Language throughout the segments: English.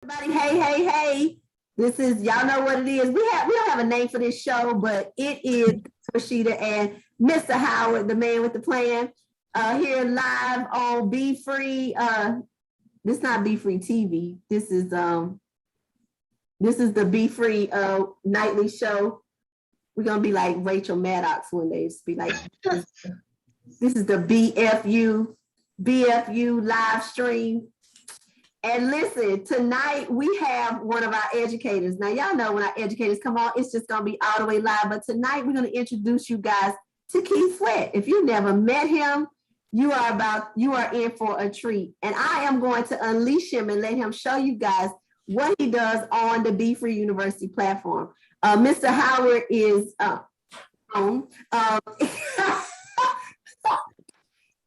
Everybody, hey. This is y'all know what it is. We don't have a name for this show, but it is Rashida and Mr. Howard, the man with the plan. Here live on Be Free. This is not Be Free TV. This is the Be Free nightly show. We're gonna be like Rachel Maddox one day. Just be like, this is the BFU live stream. And listen, tonight we have one of our educators. Now, y'all know when our educators come on, it's just going to be all the way live. But tonight we're going to introduce you guys to Keith Sweat. If you've never met him, you are in for a treat. And I am going to unleash him and let him show you guys what he does on the Be Free University platform. Mr. Howard is on.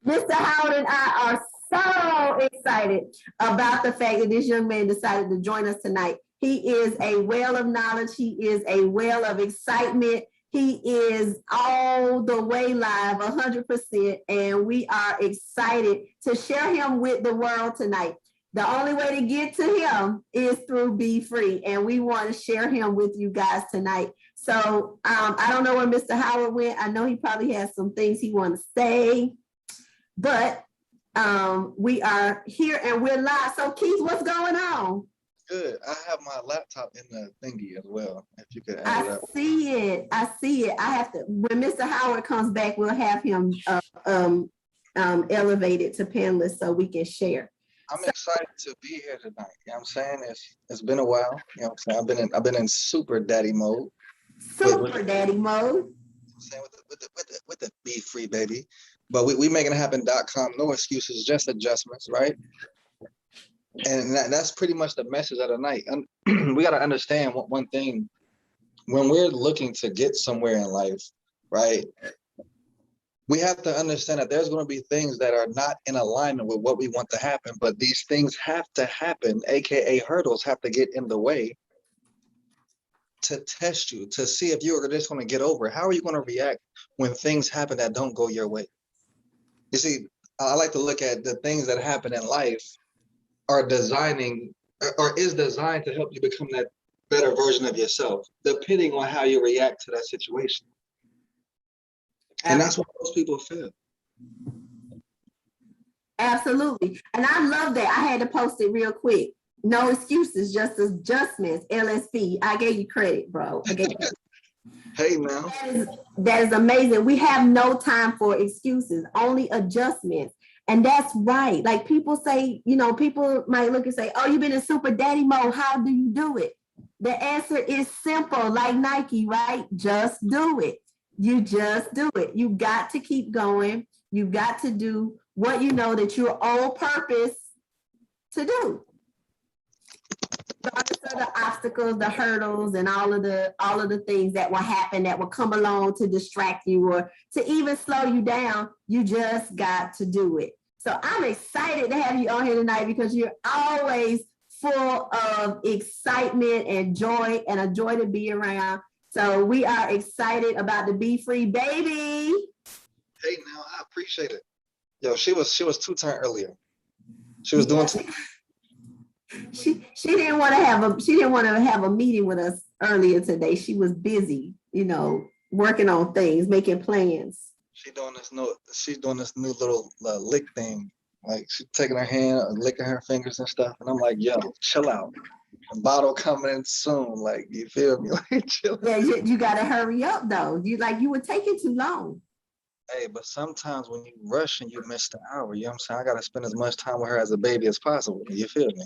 Mr. Howard and I are so excited about the fact that this young man decided to join us tonight. He is a well of knowledge. He is a well of excitement. He is all the way live, 100%, and we are excited to share him with the world tonight. The only way to get to him is through Be Free, and we want to share him with you guys tonight. So I don't know where Mr. Howard went. I know he probably has some things he wants to say, but we are here and we're live. So Keith, what's going on? Good. I have my laptop in the thingy as well. If you could add it up. I see it. I have to, when Mr. Howard comes back, we'll have him elevated to panelist so we can share. I'm excited to be here tonight. You know what I'm saying? It's been a while. You know what I'm saying? I've been in super daddy mode. Daddy mode. I'm saying with the Be Free, baby. But we making it happen.com. No excuses, just adjustments, right? And that's pretty much the message of the night. We got to understand one thing. When we're looking to get somewhere in life, right, we have to understand that there's going to be things that are not in alignment with what we want to happen. But these things have to happen, AKA hurdles have to get in the way to test you, to see if you're just going to get over it. How are you going to react when things happen that don't go your way? You see, I like to look at the things that happen in life are designed to help you become that better version of yourself, depending on how you react to that situation. And that's what most people feel. Absolutely. And I love that. I had to post it real quick. No excuses, just adjustments, LSB. I gave you credit, bro. I gave you credit. Hey, man. That is amazing. We have no time for excuses, only adjustments. And that's right. Like people say, people might look and say, oh, you've been in super daddy mode. How do you do it? The answer is simple, like Nike, right? Just do it. You just do it. You got to keep going. You got to do what you know that you're on purpose to do. Regardless of the obstacles, the hurdles, and all of the things that will happen, that will come along to distract you or to even slow you down, you just got to do it. So I'm excited to have you on here tonight because you're always full of excitement and joy, and a joy to be around. So we are excited about the Be Free, baby. Hey, now I appreciate it. Yo, she was 2 times earlier. She was doing. She didn't want to have a meeting with us earlier today. She was busy, working on things, making plans. She's doing this new little lick thing. Like she's taking her hand, licking her fingers and stuff. And I'm like, yo, chill out. A bottle coming in soon. Like, you feel me? Like, chill. Yeah, you gotta hurry up though. You were taking too long. Hey, but sometimes when you rush and you miss the hour, you know what I'm saying? I gotta spend as much time with her as a baby as possible. You feel me?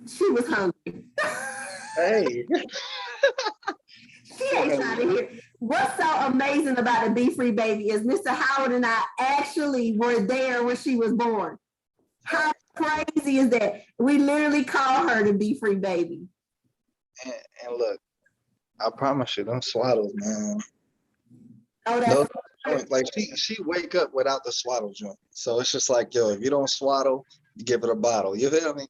She was hungry. Hey. She ain't trying to hear. What's so amazing about the Be Free baby is Mr. Howard and I actually were there when she was born. How crazy is that? We literally call her the Be Free baby. And look, I promise you, them swaddles, man. Oh, that's like she wake up without the swaddle joint. So it's just like, yo, if you don't swaddle, you give it a bottle. You feel me?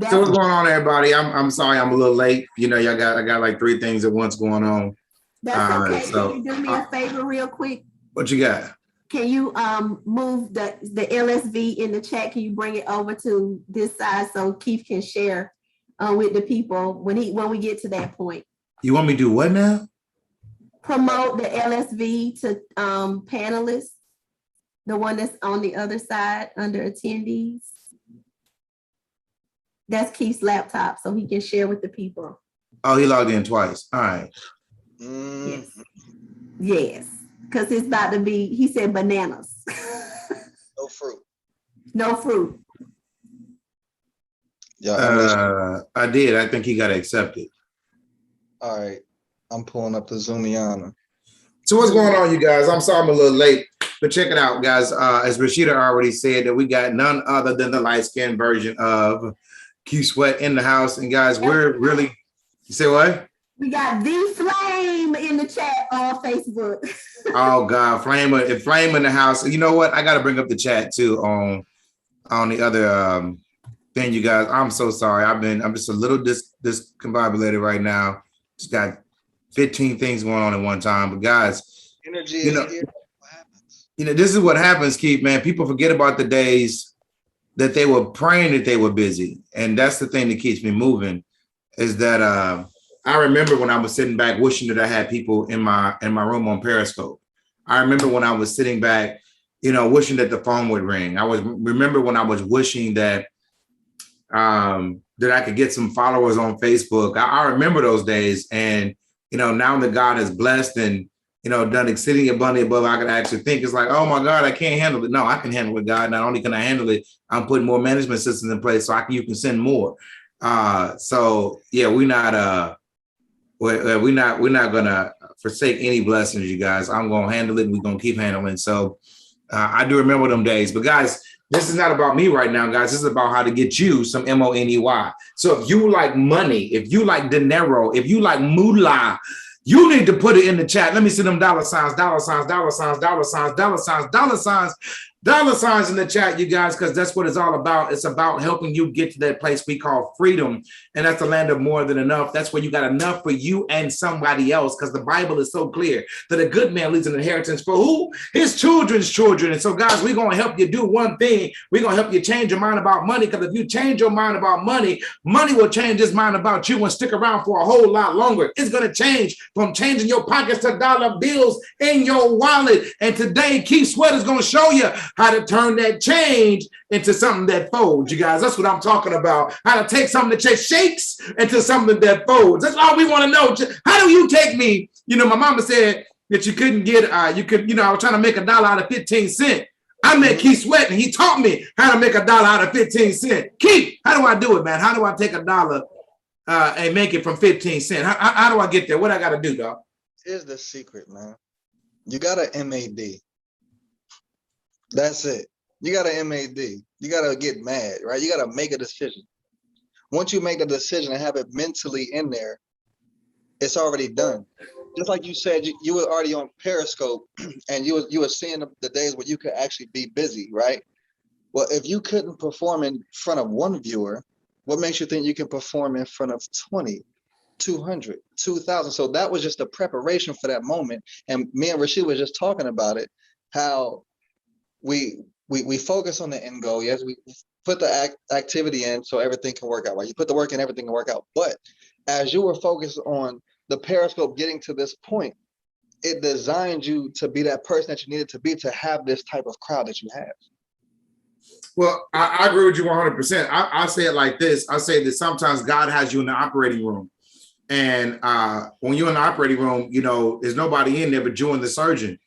So what's going on, everybody? I'm sorry I'm a little late. I got like 3 things at once going on. That's okay. Can you do me a favor real quick? What you got? can you move the LSV in the chat? Can you bring it over to this side so Keith can share with the people when we get to that point? You want me to do what now? Promote the LSV to panelists, the one that's on the other side under attendees. That's Keith's laptop, so he can share with the people. Oh, he logged in twice. All right. Yes, because it's about to be, he said bananas. No fruit. No fruit. Yeah. I did. I think he got accepted. All right. I'm pulling up the Zoomiana. So what's going on, you guys? I'm sorry I'm a little late, but check it out, guys. As Rashida already said, that we got none other than the light-skinned version of Keith Sweat in the house. And guys, we're really, you say what? We got the Flame in the chat on Facebook. Oh God, Flame in the house. You know what? I got to bring up the chat too on the other thing, you guys. I'm so sorry. I'm just a little discombobulated right now. Just got 15 things going on at one time. But guys, energy you know, is here. What happens? You know, this is what happens, Keith, man. People forget about the days that they were praying that they were busy. And that's the thing that keeps me moving, is that I remember when I was sitting back wishing that I had people in my room on Periscope. I remember when I was sitting back, you know, wishing that the phone would ring. Remember when I was wishing that that I could get some followers on Facebook. I remember those days. And, you know, now that God has blessed and, you know, done exceeding abundantly above I could actually think, it's like, oh my God, I can't handle it. No, I can handle it, God. Not only can I handle it, I'm putting more management systems in place so you can send more. So yeah, we're not gonna forsake any blessings, you guys. I'm gonna handle it and we're gonna keep handling. So I do remember them days. But guys, this is not about me right now, guys. This is about how to get you some money. So if you like money, if you like dinero, if you like moolah, you need to put it in the chat. Let me see them dollar signs in the chat, you guys, because that's what it's all about. It's about helping you get to that place we call freedom. And that's the land of more than enough. That's where you got enough for you and somebody else, because the Bible is so clear that a good man leaves an inheritance for who? His children's children. And so, guys, we're going to help you do one thing. We're going to help you change your mind about money, because if you change your mind about money, money will change its mind about you and stick around for a whole lot longer. It's going to change from changing your pockets to dollar bills in your wallet. And today, Keith Sweat is going to show you how to turn that change into something that folds, you guys. That's what I'm talking about. How to take something that just shakes into something that folds. That's all we want to know. How do you take me? You know, my mama said that you couldn't get, I was trying to make $1 out of 15 cents. I met Keith Sweat and he taught me how to make $1 out of 15 cents. Keith, how do I do it, man? How do I take $1 and make it from 15 cents? How do I get there? What I got to do, dog? Here's the secret, man. You got a MAD. That's it. You got an MAD. You got to get mad, right? You got to make a decision. Once you make the decision and have it mentally in there, it's already done. Just like you said, you were already on Periscope and you were seeing the days where you could actually be busy, right? Well, if you couldn't perform in front of one viewer, what makes you think you can perform in front of 20, 200, 2,000? So that was just a preparation for that moment. And me and Rashid was just talking about it, how we focus on the end goal. Yes, we put the activity in so everything can work out, right? You put the work in, everything can work out. But as you were focused on the Periscope getting to this point, it designed you to be that person that you needed to be to have this type of crowd that you have. Well, I agree with you 100%. I say it like this. I say that sometimes God has you in the operating room. And when you're in the operating room, you know, there's nobody in there but you and the surgeon.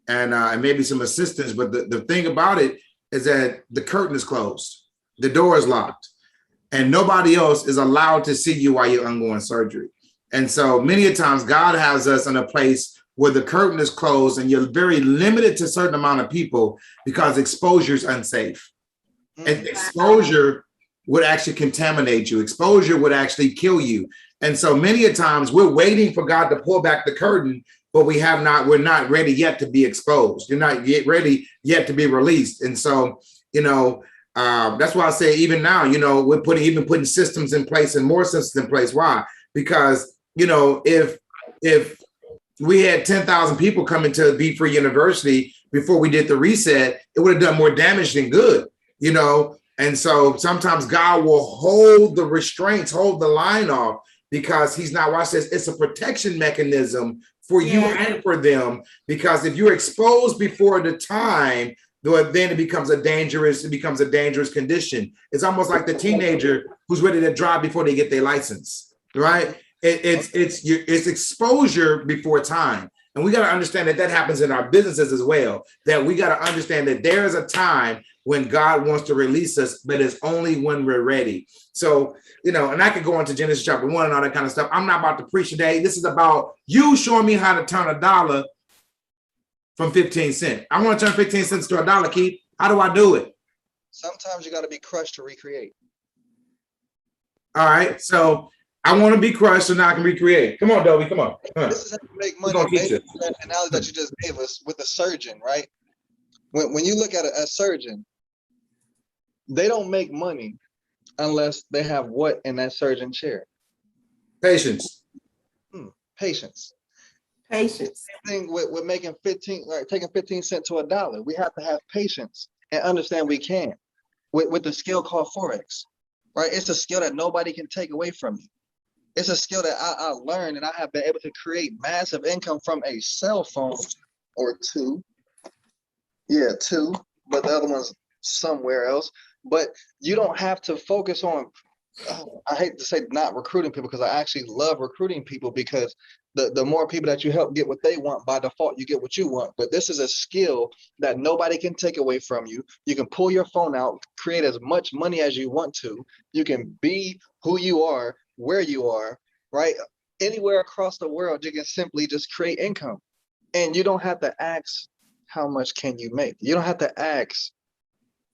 And maybe some assistants. But the thing about it is that the curtain is closed. The door is locked. And nobody else is allowed to see you while you're undergoing surgery. And so many a times God has us in a place where the curtain is closed and you're very limited to a certain amount of people because exposure is unsafe. And exposure would actually contaminate you. Exposure would actually kill you. And so many a times we're waiting for God to pull back the curtain, but we're not ready yet to be exposed. You're not yet ready yet to be released. And so, you know, that's why I say even now, you know, we're putting systems in place and more systems in place. Why? Because, you know, if we had 10,000 people coming to Be Free University before we did the reset, it would have done more damage than good, you know? And so sometimes God will hold the restraints, hold the line off, because he's not, watch this, it's a protection mechanism for you and for them. Because if you're exposed before the time, then it becomes a dangerous condition. It's almost like the teenager who's ready to drive before they get their license, right? It's exposure before time. And we got to understand that happens in our businesses as well, that we got to understand that there is a time when God wants to release us, but it's only when we're ready. So, you know, and I could go into Genesis chapter 1 and all that kind of stuff. I'm not about to preach today. This is about you showing me how to turn $1 from 15 cents. I want to turn 15 cents to $1, Keith. How do I do it? Sometimes you got to be crushed to recreate. All right. So I want to be crushed so now I can recreate. Come on, Dobie. Come on. This is how you make money. That analogy that you just gave us with a surgeon, right? When you look at a surgeon, they don't make money unless they have what in that surgeon chair? Patience. Patience. Patience. Same thing with making 15, like taking 15 cents to $1. We have to have patience and understand we can. With the skill called Forex, right? It's a skill that nobody can take away from you. It's a skill that I learned, and I have been able to create massive income from a cell phone or two. Yeah, two, but the other one's somewhere else. But you don't have to focus on, I hate to say not recruiting people, because I actually love recruiting people, because the more people that you help get what they want, by default, you get what you want. But this is a skill that nobody can take away from you. You can pull your phone out, create as much money as you want to. You can be who you are, where you are, right? Anywhere across the world, you can simply just create income. And you don't have to ask, how much can you make? You don't have to ask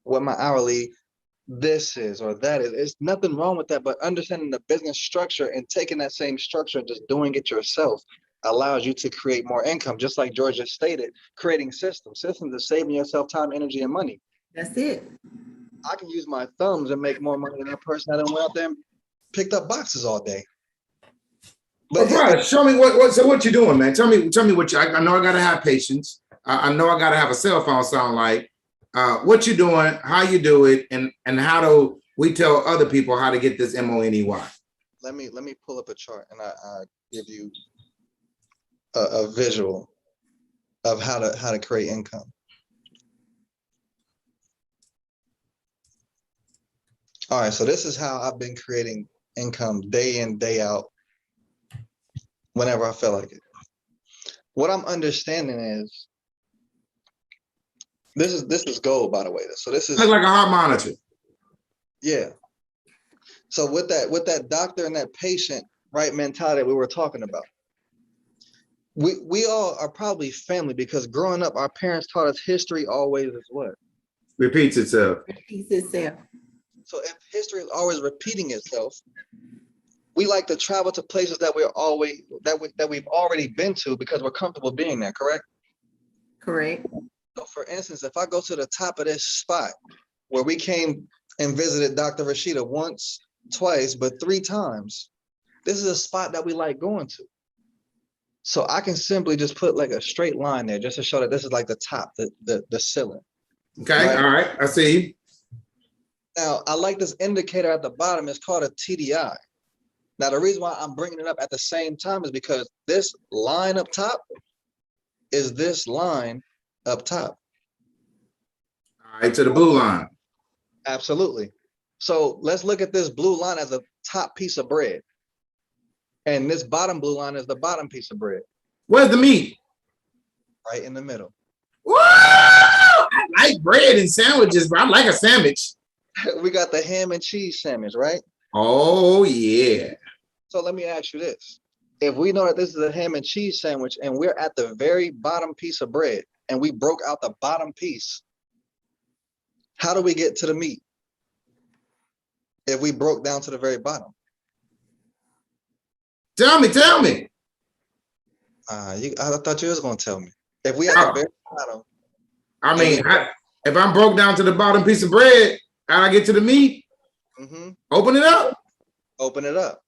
what my hourly this is or that is. There's nothing wrong with that, but understanding the business structure and taking that same structure and just doing it yourself allows you to create more income. Just like George just stated, creating systems is saving yourself time, energy, and money. That's it. I can use my thumbs and make more money than that person that went out there and picked up boxes all day. But bro, show me what you doing, man. Tell me what I know. I gotta have patience. I know I gotta have a cell phone sound like. What you doing, how you do it, and how do we tell other people how to get this money? Let me pull up a chart and I give you a visual of how to create income. All right, so this is how I've been creating income day in, day out, whenever I feel like it. What I'm understanding is this is gold, by the way. So this is like a heart monitor. Yeah. So with that doctor and that patient, right, mentality that we were talking about, we all are probably family, because growing up, our parents taught us history always is what? Repeats itself. Repeats itself. So if history is always repeating itself, we like to travel to places that we've already been to because we're comfortable being there, correct? Correct. So for instance, if I go to the top of this spot where we came and visited Dr. Rashida once, twice, but 3 times, this is a spot that we like going to. So I can simply just put like a straight line there just to show that this is like the top, the ceiling. Okay, right? All right, I see. Now, I like this indicator at the bottom. It's called a TDI. Now, the reason why I'm bringing it up at the same time is because this line up top is this line up top. All right, to the blue line. Absolutely. So let's look at this blue line as a top piece of bread. And this bottom blue line is the bottom piece of bread. Where's the meat? Right in the middle. Woo! I like bread and sandwiches, but I like a sandwich. We got the ham and cheese sandwich, right? Oh, yeah. So let me ask you this. If we know that this is a ham and cheese sandwich and we're at the very bottom piece of bread and we broke out the bottom piece, how do we get to the meat if we broke down to the very bottom? Tell me. I thought you was going to tell me. If we at the very bottom. I mean, if I'm broke down to the bottom piece of bread, how I get to the meat? Mm-hmm. Open it up. Open it up.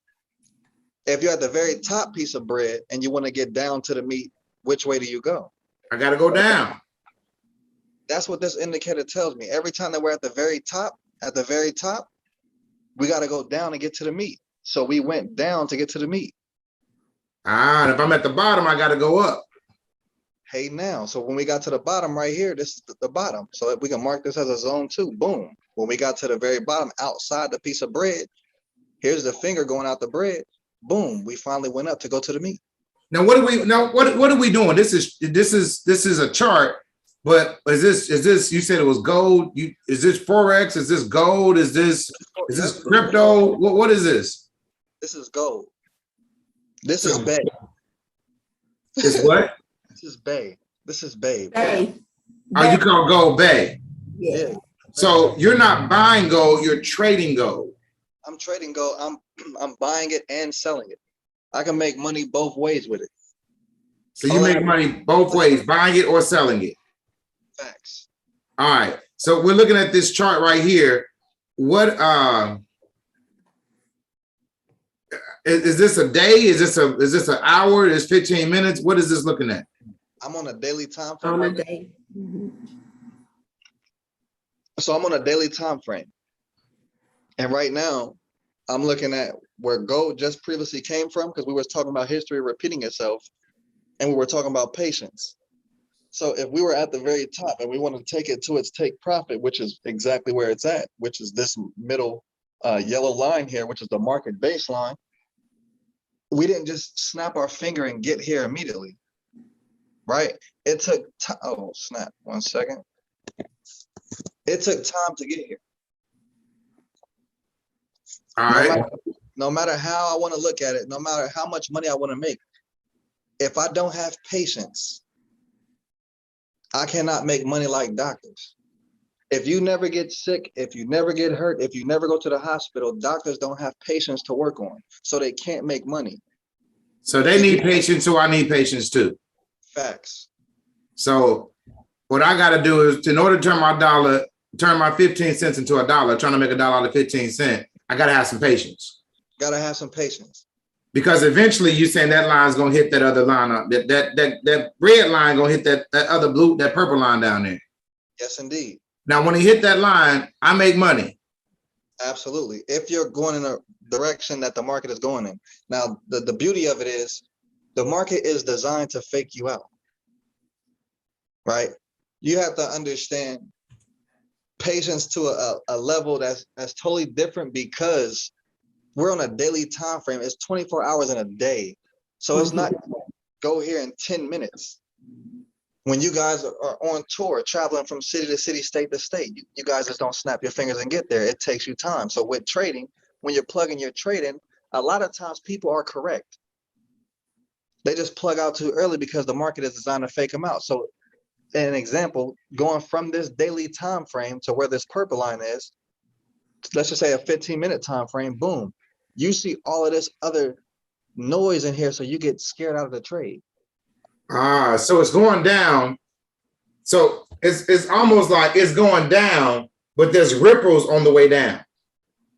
If you're at the very top piece of bread and you want to get down to the meat, which way do you go? I got to go down. That's what this indicator tells me. Every time that we're at the very top, we got to go down and get to the meat. So we went down to get to the meat. And if I'm at the bottom, I got to go up. Hey, now. So when we got to the bottom right here, this is the bottom. So that we can mark this as a zone 2. Boom. When we got to the very bottom, outside the piece of bread, here's the finger going out the bread. Boom. We finally went up to go to the meat. Now, what are we doing? This is a chart, but is this, you said it was gold? Is this Forex? Is this gold? Is this crypto? What is this? This is gold. This is Bay. It's what? This is Bay. This is Bay. Bay. Oh, you call gold Bay. Yeah. So you're not buying gold, you're trading gold. I'm trading gold. I'm buying it and selling it. I can make money both ways with it. So you make money both ways, buying it or selling it. Facts. All right. So we're looking at this chart right here. What is this a day? Is this an hour? Is 15 minutes? What is this looking at? I'm on a daily time frame. On a day. So I'm on a daily time frame. And right now, I'm looking at where gold just previously came from, because we were talking about history repeating itself, and we were talking about patience. So if we were at the very top and we want to take it to its take profit, which is exactly where it's at, which is this middle yellow line here, which is the market baseline, we didn't just snap our finger and get here immediately, right? It took time. Oh, snap. 1 second. It took time to get here. All right. No matter how I want to look at it, no matter how much money I want to make, if I don't have patience, I cannot make money like doctors. If you never get sick, if you never get hurt, if you never go to the hospital, doctors don't have patience to work on, so they can't make money. So they need patience, so I need patience too. Facts. So what I got to do is, in order to turn my 15 cents into a dollar, trying to make a dollar out of 15 cents, I got to have some patience. Got to have some patience. Because eventually you're saying that line's going to hit that other line up. That red line going to hit that other blue, that purple line down there. Yes, indeed. Now, when he hit that line, I make money. Absolutely. If you're going in a direction that the market is going in. Now, the beauty of it is the market is designed to fake you out, right? You have to understand patience to a level that's totally different, because we're on a daily time frame. It's 24 hours in a day. So it's not go here in 10 minutes. When you guys are on tour, traveling from city to city, state to state, you guys just don't snap your fingers and get there. It takes you time. So with trading, when you're plugging your trade in, a lot of times people are correct. They just plug out too early because the market is designed to fake them out. So an example, going from this daily time frame to where this purple line is, let's just say a 15-minute time frame, boom, you see all of this other noise in here, so you get scared out of the trade. So it's going down. So it's almost like it's going down, but there's ripples on the way down.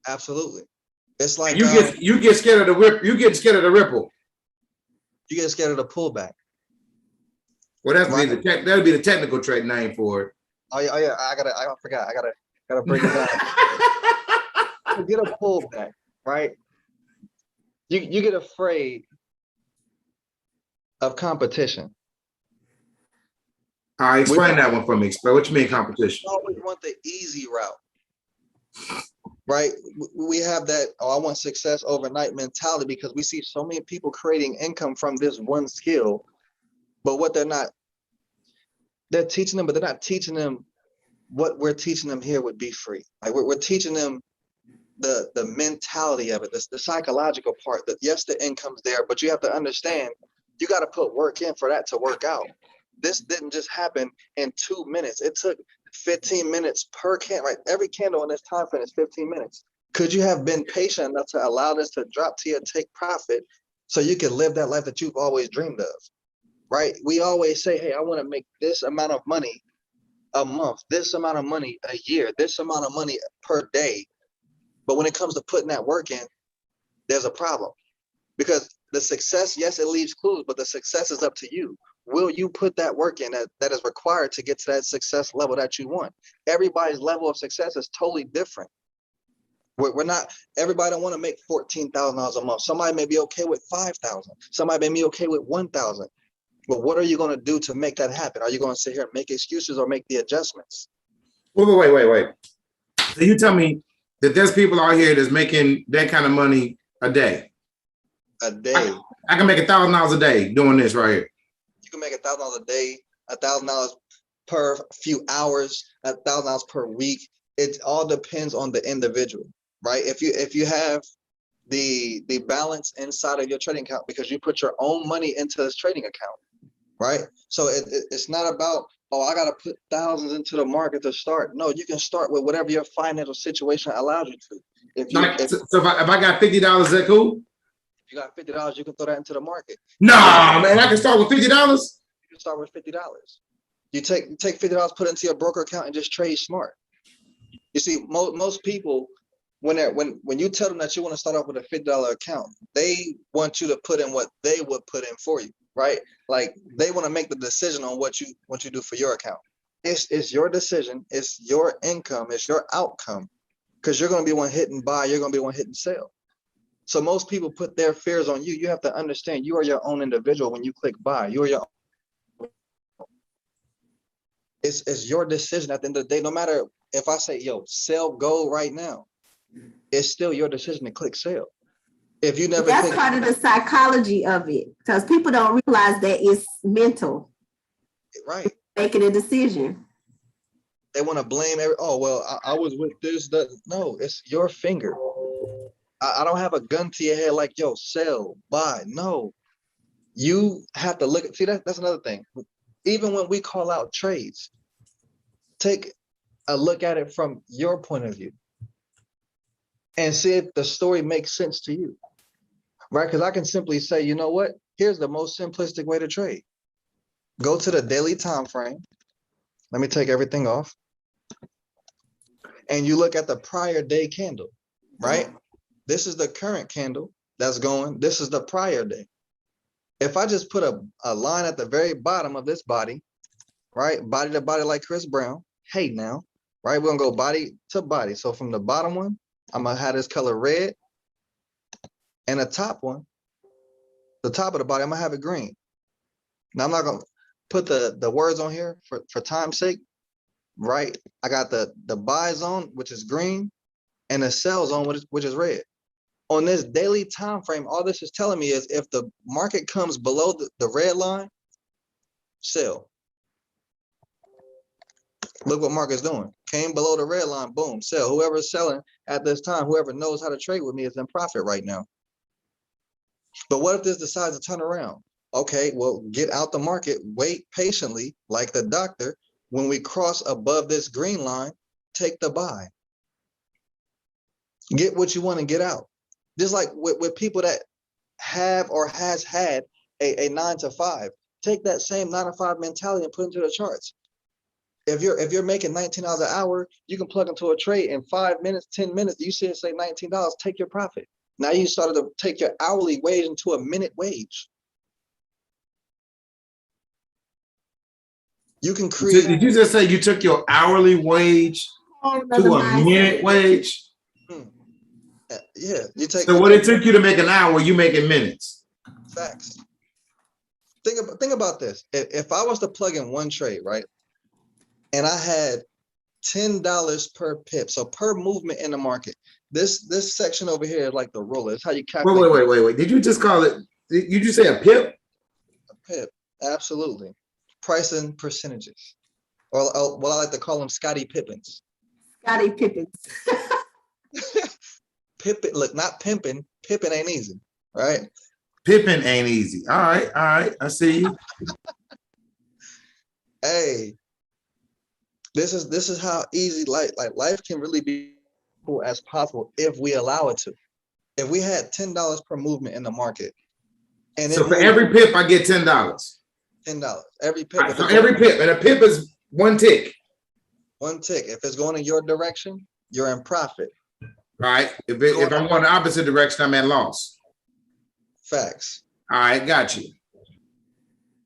Absolutely. It's like you get scared of the rip. You get scared of the ripple. You get scared of the pullback. Well, that'd be the technical trade name for it. Oh yeah. I forgot. I gotta break it down. You get a pullback, right? You get afraid of competition. All right, explain that one for me. Explain what you mean competition. We always want the easy route, right? We have that, I want success overnight mentality, because we see so many people creating income from this one skill, but what they're teaching them, but they're not teaching them what we're teaching them here with Be Free. Like we're teaching them the mentality of it, the psychological part, that yes, the income's there, but you have to understand, you got to put work in for that to work out. This didn't just happen in 2 minutes. It took 15 minutes per candle, right? Every candle in this time frame is 15 minutes. Could you have been patient enough to allow this to drop to your take profit so you can live that life that you've always dreamed of, right? We always say, hey, I want to make this amount of money a month, this amount of money a year, this amount of money per day. But when it comes to putting that work in, there's a problem, because the success, yes, it leaves clues, but the success is up to you. will you put that work in that is required to get to that success level that you want? Everybody's level of success is totally different. We're not, everybody don't want to make $14,000 a month. Somebody may be okay with 5,000. Somebody may be okay with 1,000. But what are you going to do to make that happen? Are you going to sit here and make excuses or make the adjustments? Wait. So you tell me that there's people out here that's making that kind of money a day. A day. I can make $1,000 a day doing this right here. You can make $1,000 a day, $1,000 per few hours, $1,000 per week. It all depends on the individual, right? If you have the balance inside of your trading account because you put your own money into this trading account, right? So it's not about, oh, I got to put thousands into the market to start. No, you can start with whatever your financial situation allows you to. If I got $50, is that cool? you got $50, you can throw that into the market. Nah, man, I can start with $50. You can start with $50. You take $50, put it into your broker account, and just trade smart. You see, most people, when you tell them that you want to start off with a $50 account, they want you to put in what they would put in for you, right? Like they want to make the decision on what you do for your account. It's your decision, it's your income, it's your outcome, because you're going to be one hitting buy, you're going to be one hitting sell. So most people put their fears on you. You have to understand you are your own individual when you click buy. You are your own. It's your decision at the end of the day. No matter if I say, yo, sell gold right now, it's still your decision to click sell. If you never That's part of the psychology of it, because people don't realize that it's mental. Right. Making a decision. They want to blame oh, well, I was with this. No, it's your finger. I don't have a gun to your head like, yo, sell, buy. No, you have to look at, see, that's another thing. Even when we call out trades, take a look at it from your point of view and see if the story makes sense to you, right? Because I can simply say, you know what? Here's the most simplistic way to trade. Go to the daily time frame. Let me take everything off. And you look at the prior day candle, right? This is the current candle that's going. This is the prior day. If I just put a line at the very bottom of this body, right? Body to body like Chris Brown. Hey now, right? We're going to go body to body. So from the bottom one, I'm going to have this color red. And the top one, the top of the body, I'm going to have it green. Now I'm not going to put the words on here for time's sake, right? I got the buy zone, which is green, and the sell zone, which is red. On this daily time frame, all this is telling me is if the market comes below the red line, sell. Look what market's doing. Came below the red line, boom, sell. Whoever's selling at this time, whoever knows how to trade with me is in profit right now. But what if this decides to turn around? Okay, well, get out the market, wait patiently, like the doctor. When we cross above this green line, take the buy. Get what you want and get out. Just like with people that have or has had a 9 to 5, take that same 9 to 5 mentality and put into the charts. If you're making $19 an hour, you can plug into a trade in 5 minutes, 10 minutes. You see it say $19, take your profit. Now you started to take your hourly wage into a minute wage. You can create. Did you just say you took your hourly wage to a minute wage? Yeah, you take. So what it took you to make an hour, you make in minutes. Facts. Think about this. If I was to plug in one trade, right, and I had $10 per pip, so per movement in the market. This section over here is like the ruler. It's how you calculate. Wait. Did you just call it? Did you just say a pip? A pip, absolutely. Pricing percentages, or what I like to call them, Scottie Pippins. Scottie Pippins. Pippin, look, not pimping. Pippin ain't easy, right? Pippin ain't easy. All right. I see you. Hey, this is how easy life can really be as possible if we allow it to. If we had $10 per movement in the market, and so for every pip, I get $10. $10 every pip. Right, so every pip, and a pip is one tick. One tick. If it's going in your direction, you're in profit. Right. If I'm going the opposite direction, I'm at loss. Facts. All right, got you.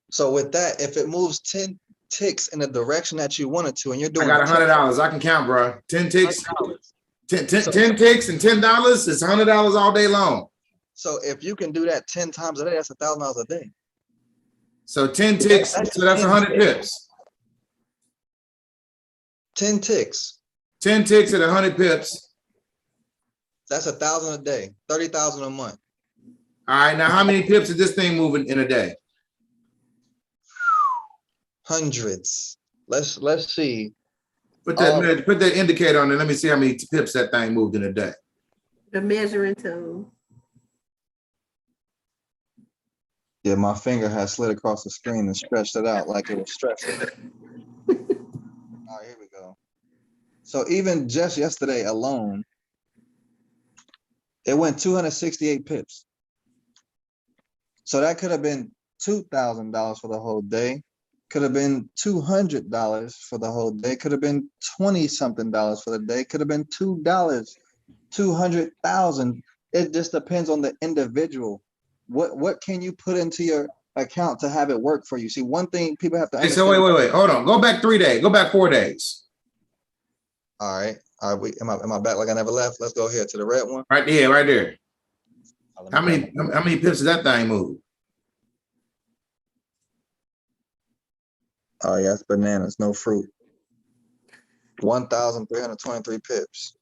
So with that, if it moves 10 ticks in the direction that you want it to, and you're I doing got $100. I can count, bro. 10 ticks, $10, 10 ticks and $10 is $100 all day long. so if you can do that 10 times a day, that's $1,000 a day. So 10 ticks, so that's 100 pips. 10 ticks. 10 ticks at 100 pips. That's 1,000 a day, 30,000 a month. All right, now how many pips is this thing moving in a day? Hundreds. Let's see. Put that indicator on there. Let me see how many pips that thing moved in a day. The measuring tool. Yeah, my finger has slid across the screen and stretched it out like it was stretching. All right, here we go. So even just yesterday alone, it went 268 pips. So that could have been $2,000 for the whole day. Could have been $200 for the whole day. Could have been 20-something dollars for the day. Could have been $2, 200,000. It just depends on the individual. What can you put into your account to have it work for you? See, one thing people have to Hey, understand. so wait, hold on. Go back 3 days. Go back 4 days. All right. Am I back like I never left? Let's go here to the red one. Right there, right there. Let me How many pips does that thing move? Oh yeah, it's bananas, no fruit. 1,323 pips.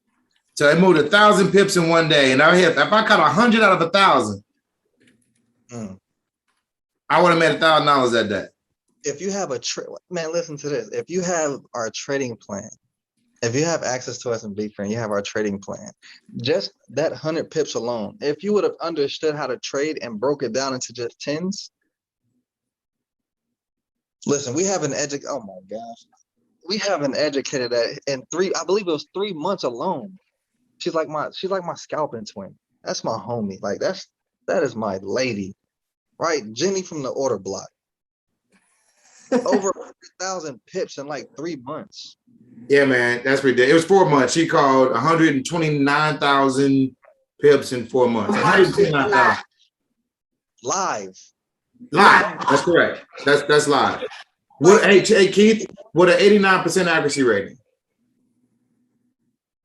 So it moved 1,000 pips in 1 day, and if I caught 100 out of 1,000, I would have made $1,000 that day. If you have man, listen to this. If you have our trading plan, if you have access to us in BeFree, you have our trading plan. Just that 100 pips alone, if you would have understood how to trade and broke it down into just tens. Listen, we have an oh my gosh. We have an educator that in I believe it was 3 months alone. She's like my scalping twin. That's my homie. Like that is my lady. Right? Jenny from the order block. Over 100,000 pips in like 3 months. Yeah, man, that's ridiculous. It was 4 months. She called 129,000 pips in 4 months. 129,000. Live. That's correct. That's live. Hey, Keith, what an 89% accuracy rating.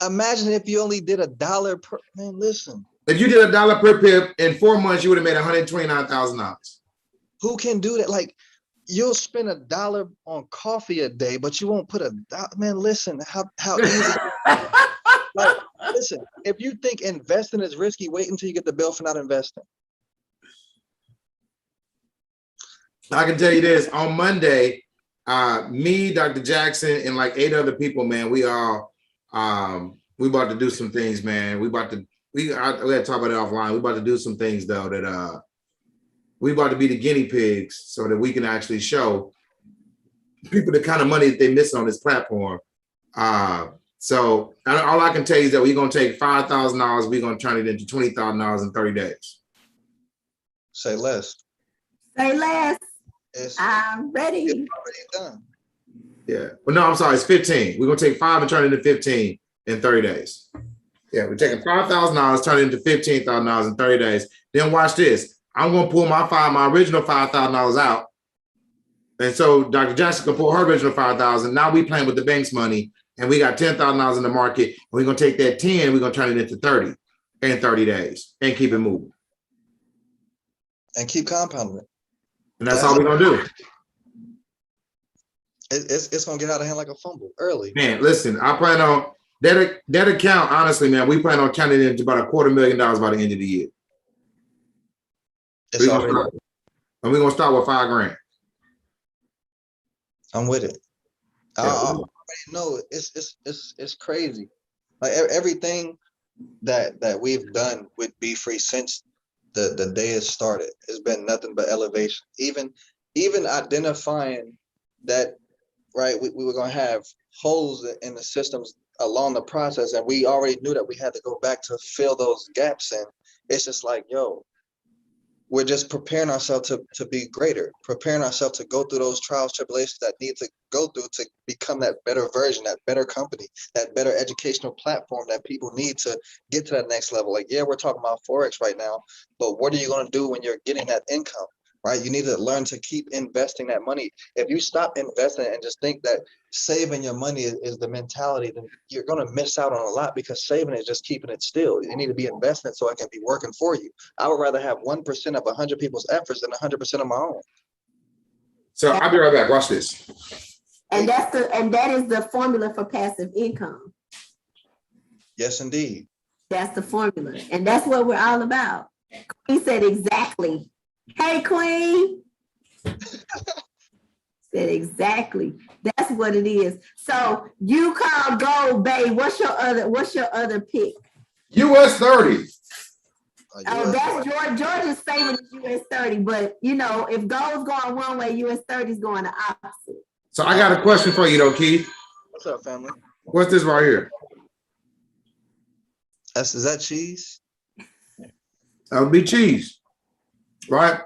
Imagine if you only did $1 per, man, listen. If you did $1 per pip in 4 months, you would have made $129,000. Who can do that? Like, you'll spend $1 on coffee a day, but you won't put man, listen, how easy. Like, listen, if you think investing is risky, wait until you get the bill for not investing. I can tell you this, on Monday, me, Dr. Jackson, and like 8 other people, man, we about to do some things, man. We had to talk about it offline. We about to do some things though that we about to be the guinea pigs so that we can actually show people the kind of money that they miss on this platform. So all I can tell you is that we're gonna take $5,000, we're gonna turn it into $20,000 in 30 days. Say less. Say less. It's I'm ready. already done. Yeah. Well, no, I'm sorry. It's 15. We're going to take 5 and turn it into 15 in 30 days. Yeah. We're taking $5,000, turn it into $15,000 in 30 days. Then watch this. I'm going to pull my original $5,000 out. And so Dr. Jackson can pull her original $5,000. Now we playing with the bank's money and we got $10,000 in the market. And we're going to take that 10, we're going to turn it into 30 in 30 days and keep it moving. And keep compounding it. And that's all we're gonna do. It's gonna get out of hand like a fumble early. Man, listen, I plan on that account. Honestly, man, we plan on counting it into about $250,000 by the end of the year. And we're gonna start with $5,000. I'm with it. I already know it's crazy. Like everything that we've done with BeFree since the day it started has been nothing but elevation. Even identifying that, right, we were going to have holes in the systems along the process, and we already knew that we had to go back to fill those gaps in. It's just like, yo, we're just preparing ourselves to be greater, preparing ourselves to go through those trials, tribulations that need to go through to become that better version, that better company, that better educational platform that people need to get to that next level. Like, yeah, we're talking about Forex right now, but what are you going to do when you're getting that income? right? You need to learn to keep investing that money. If you stop investing and just think that saving your money is the mentality, then you're going to miss out on a lot, because saving is just keeping it still. You need to be investing so it can be working for you. I would rather have 1% of 100 people's efforts than 100% of my own. So I'll be right back. Watch this. And that is the formula for passive income. Yes, indeed. That's the formula. And that's what we're all about. Queen said exactly. Hey, Queen. Said exactly. That's what it is. So you call gold, babe. What's your other pick? US 30. Oh, that's Georgia's favorite is US 30. But you know, if gold's going one way, US 30 is going the opposite. So I got a question for you though, Keith. What's up, family? What's this right here? Is that cheese? That would be cheese, right?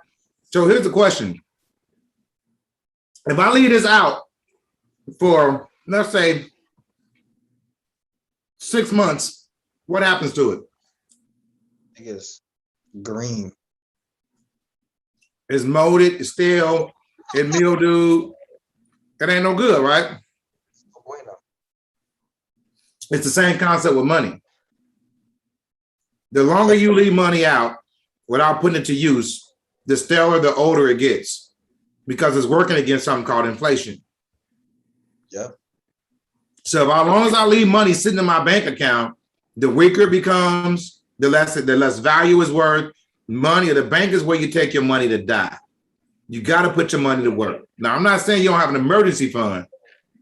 So here's the question. If I leave this out for, let's say, 6 months, what happens to it? I think it's green. It's molded, it's stale, it mildewed. It ain't no good, right? Bueno. It's the same concept with money. The longer you leave money out without putting it to use, the staler, the older it gets, because it's working against something called inflation. Yeah. So as long as I leave money sitting in my bank account, the weaker it becomes, the less value is worth. Money, the bank is where you take your money to die. You got to put your money to work. Now, I'm not saying you don't have an emergency fund.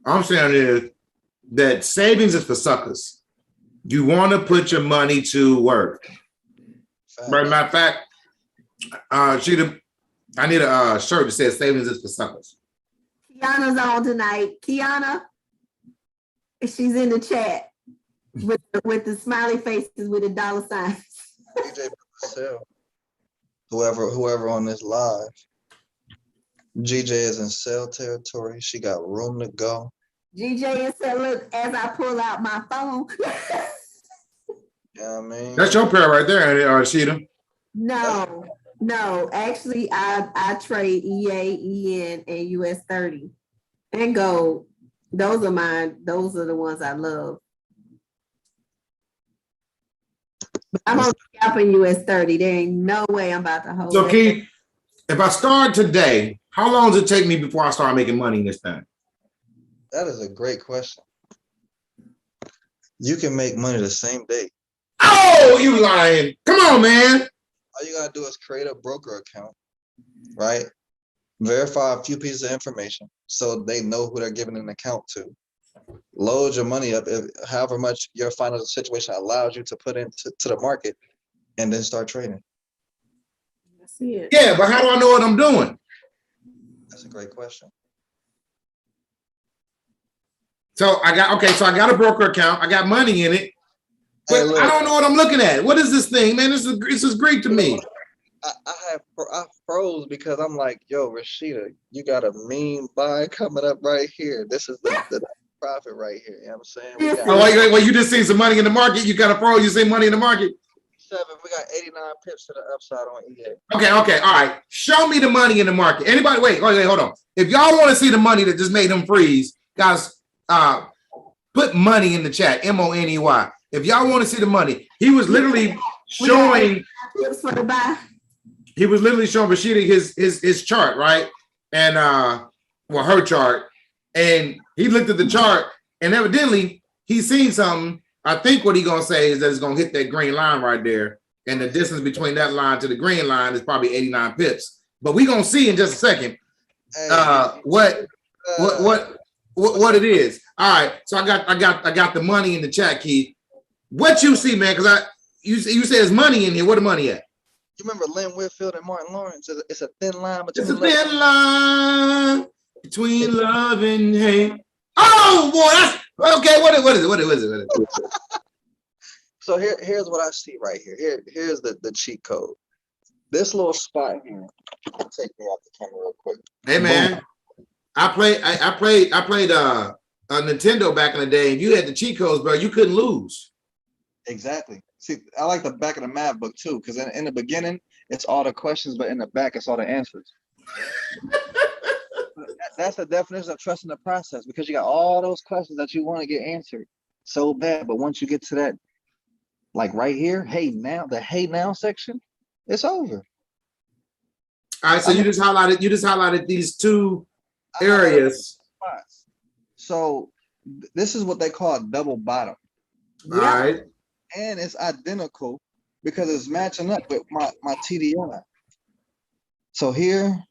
All I'm saying is that savings is for suckers. You want to put your money to work. Right, matter of fact, I need a shirt that says savings is for suckers. Kiana's on tonight. Kiana, she's in the chat with the smiley faces with the dollar signs. DJ Brazil, whoever on this live. GJ is in sell territory. She got room to go. GJ said, look, as I pull out my phone. Yeah, I mean, That's your pair right there, Sheeta. No, actually, I trade EA, EN, and US 30 and gold. Those are mine. Those are the ones I love. But I'm only scalping US 30. There ain't no way I'm about to hold So, it. Keith, if I start today, how long does it take me before I start making money in this thing? that is a great question. You can make money the same day. Oh, you lying. Come on, man. All you gotta do is create a broker account, right? Verify a few pieces of information so they know who they're giving an account to. Load your money up, however much your financial situation allows you to put into the market, and then start trading. I see it. Yeah, but how do I know what I'm doing? That's a great question. So I got a broker account. I got money in it, but Hey, look. I don't know what I'm looking at. What is this thing, man? This is Greek to me. I froze because I'm like, yo, Rashida, you got a mean buy coming up right here. This is the profit right here. You know what I'm saying? We got Oh, wait, you just seen some money in the market. You kind of froze. You see money in the market. 7. We got 89 pips to the upside on EA. Okay, all right. Show me the money in the market. Anybody? Wait, hold on. If y'all want to see the money that just made them freeze, guys, put money in the chat. MONEY. If y'all want to see the money, he was literally showing. He was literally showing Rashida his chart, right? And her chart. And he looked at the chart, and evidently he's seen something. I think what he's gonna say is that it's gonna hit that green line right there. And the distance between that line to the green line is probably 89 pips. But we're gonna see in just a second what it is. All right. So I got the money in the chat, Keith. What you see, man? Because you said there's money in here. Where the money at? You remember Lynn Whitfield and Martin Lawrence? It's a thin line between. It's a thin line between love and hate. Oh boy, that's okay. What is it? So here's what I see right here. Here's the cheat code. This little spot here. Take me off the camera real quick. Hey man, I played a Nintendo back in the day. If you had the cheat codes, bro, you couldn't lose. Exactly. See, I like the back of the math book too, because in the beginning it's all the questions, but in the back it's all the answers. That's the definition of trusting the process, because you got all those questions that you want to get answered so bad, but once you get to that, like right here, the hey now section, it's over. All right, so you just highlighted these two areas. So this is what they call a double bottom. All right. And it's identical because it's matching up with my TDI. So here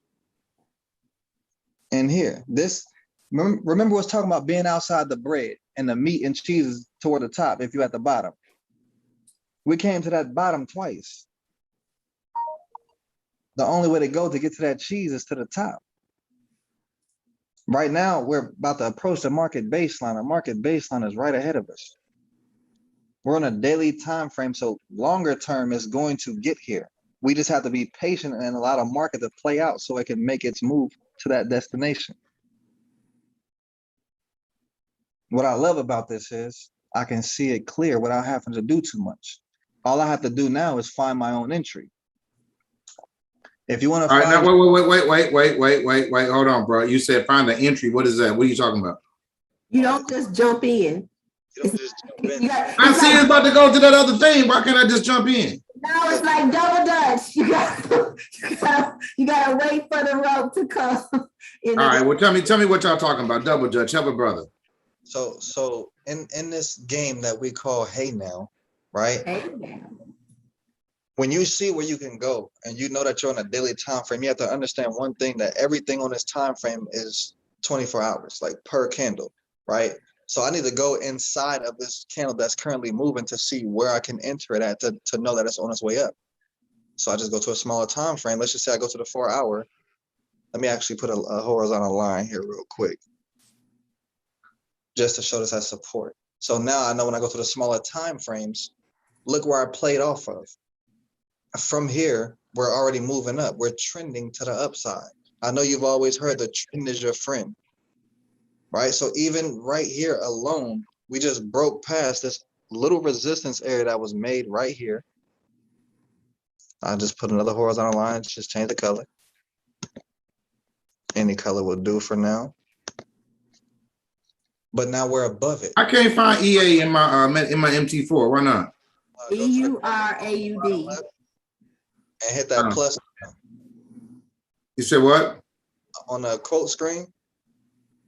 and here, this, remember what's talking about being outside the bread and the meat and cheese is toward the top if you're at the bottom. We came to that bottom twice. The only way to go to get to that cheese is to the top. Right now, we're about to approach the market baseline. The market baseline is right ahead of us. We're on a daily time frame, so longer term is going to get here. We just have to be patient and allow the market to play out so it can make its move to that destination. What I love about this is I can see it clear without having to do too much. All I have to do now is find my own entry. If you want to All find— right, now wait, hold on, bro. You said find the entry. What is that? What are you talking about? You don't just jump in. You don't just jump in. I'm seeing it's about to go to that other thing. Why can't I just jump in? No, it's like double dutch. You gotta wait for the rope to come. All right, well, tell me what y'all talking about. Double judge, help a brother. So in this game that we call Hey Now, right? Hey, now. When you see where you can go and you know that you're on a daily time frame, you have to understand one thing, that everything on this time frame is 24 hours, like per candle, right? So I need to go inside of this candle that's currently moving to see where I can enter it at to know that it's on its way up. So I just go to a smaller time frame. Let's just say I go to the 4 hour. Let me actually put a horizontal line here real quick, just to show this as support. So now I know when I go to the smaller time frames, look where I played off of. From here, we're already moving up. We're trending to the upside. I know you've always heard the trend is your friend, right? So even right here alone, we just broke past this little resistance area that was made right here. I just put another horizontal line, just change the color. Any color will do for now. But now we're above it. I can't find EA in my MT4. Why not? EURAUD. And hit that plus You said what? on the quote screen.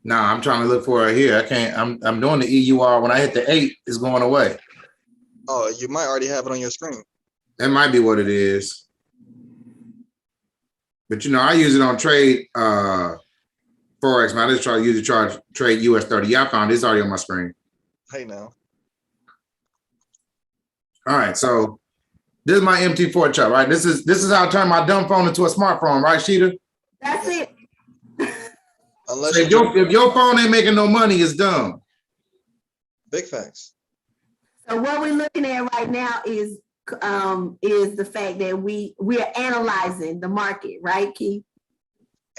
Nah, I'm trying to look for it here. I can't. I'm doing the EUR. When I hit the 8, it's going away. Oh, you might already have it on your screen. That might be what it is. But you know, I use it on trade Forex. Man, I just use it to trade US 30. Yeah, I found it's already on my screen. Hey now. All right, so this is my MT4 chart, right? This is how I turn my dumb phone into a smartphone, right, Sheeta? That's it. Unless So if your phone ain't making no money, it's dumb. big facts. So what we're looking at right now is the fact that we are analyzing the market, right, Keith?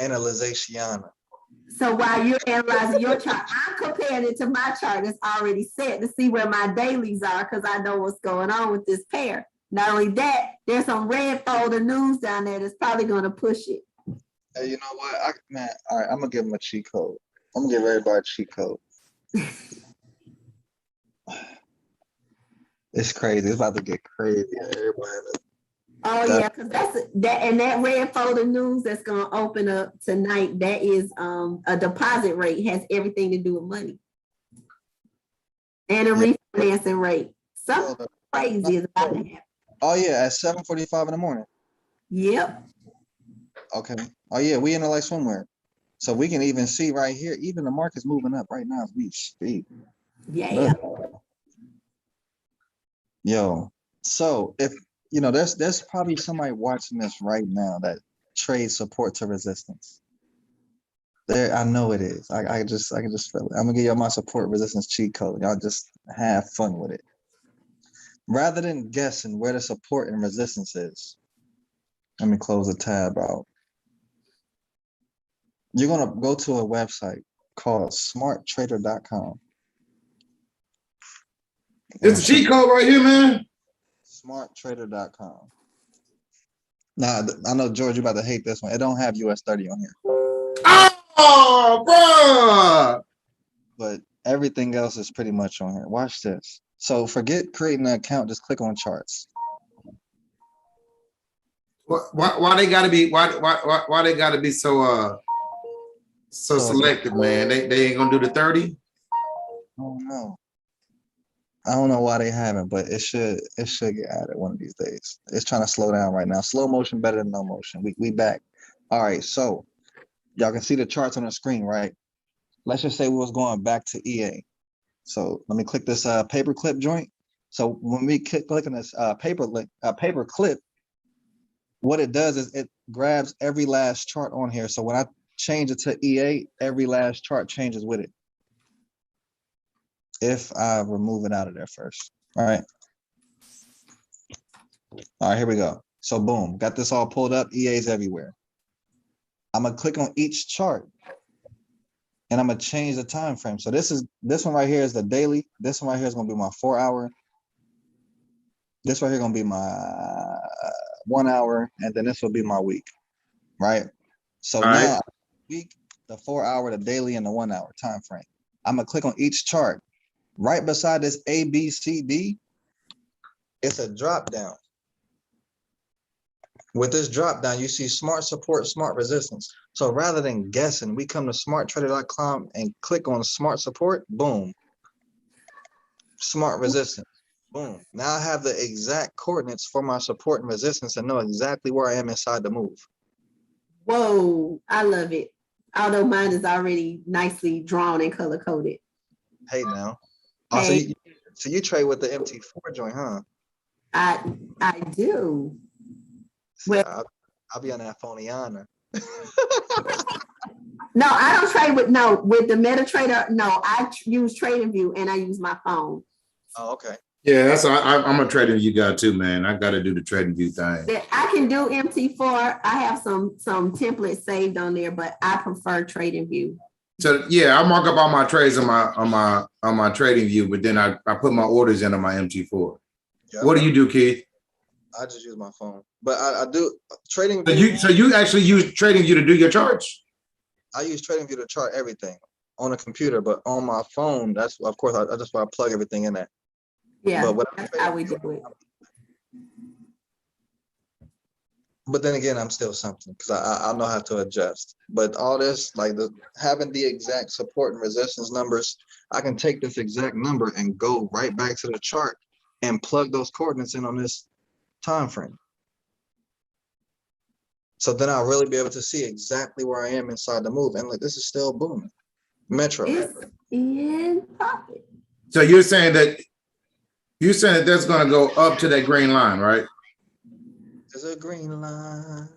Analyzation. So while you're analyzing your chart, I'm comparing it to my chart that's already set to see where my dailies are, because I know what's going on with this pair. Not only that, there's some red folder news down there that's probably going to push it. Hey, you know what? All right, I'm gonna give them a cheat code. I'm gonna give everybody a cheat code. It's crazy. It's about to get crazy. Everybody. Oh yeah, because that red folder news that's gonna open up tonight. That is a deposit rate, has everything to do with money, and a refinancing rate. Something crazy is about to happen. Oh yeah, at 7:45 in the morning. Yep. Okay. Oh yeah, we in the like swimwear, so we can even see right here. Even the market's moving up right now as we speak. Yeah. Yo, so if you know, there's probably somebody watching this right now that trades support to resistance. There, I know it is. I can just feel it. I'm gonna give you my support resistance cheat code. Y'all just have fun with it. Rather than guessing where the support and resistance is, let me close the tab out. You're gonna go to a website called smarttrader.com. It's a cheat code right here, man. Smarttrader.com. Nah, I know George, you about to hate this one. It don't have US 30 on here, Oh, bro. but everything else is pretty much on here. Watch this. So forget creating an account. Just click on charts. Why they gotta be why they gotta be so so So it's, selective, man? They ain't gonna do the 30. oh no. I don't know why they haven't, but it should get added one of these days. It's trying to slow down right now. Slow motion better than no motion. We back. All right, so y'all can see the charts on the screen, right? Let's just say we was going back to EA. So let me click this paper clip joint. So when we click on this paper clip, what it does is it grabs every last chart on here. So when I change it to EA, every last chart changes with it. If I remove it out of there first. All right. All right, here we go. So boom, got this all pulled up. EA's everywhere. I'm gonna click on each chart and I'm gonna change the time frame. So this one right here is the daily. This one right here is gonna be my 4 hour. This right here gonna be my 1 hour, and then this will be my week, right? So All right. now week, the 4 hour, the daily, and the 1 hour time frame. I'm gonna click on each chart. Right beside this A, B, C, D, it's a drop down. With this drop down, you see smart support, smart resistance. So rather than guessing, we come to smarttrader.com and click on smart support, boom. Smart resistance, boom. Now I have the exact coordinates for my support and resistance and know exactly where I am inside the move. Whoa, I love it. Although mine is already nicely drawn and color coded. Hey now. Hey. So you trade with the MT4 joint, huh? I do. Well, I'll be on that Phoniana. No, I don't trade with the MetaTrader. No, I use TradingView and I use my phone. Oh, okay. Yeah, that's I'm a TradingView guy too, man. I got to do the TradingView thing. I can do MT4. I have some templates saved on there, but I prefer TradingView. So yeah, I mark up all my trades on my TradingView, but then I put my orders in on my MT4. Yep. What do you do, Keith? I just use my phone, but I do trading. So you actually use TradingView to do your charts? I use TradingView to chart everything on a computer, but on my phone, that's of course I just want to plug everything in there. Yeah, but that's how we do it. But then again, I'm still something because I know how to adjust. But all this, like having the exact support and resistance numbers, I can take this exact number and go right back to the chart and plug those coordinates in on this time frame. So then I'll really be able to see exactly where I am inside the move. And like this is still booming. Metro. It's in profit. So you're saying that that's going to go up to that green line, right? There's a green line.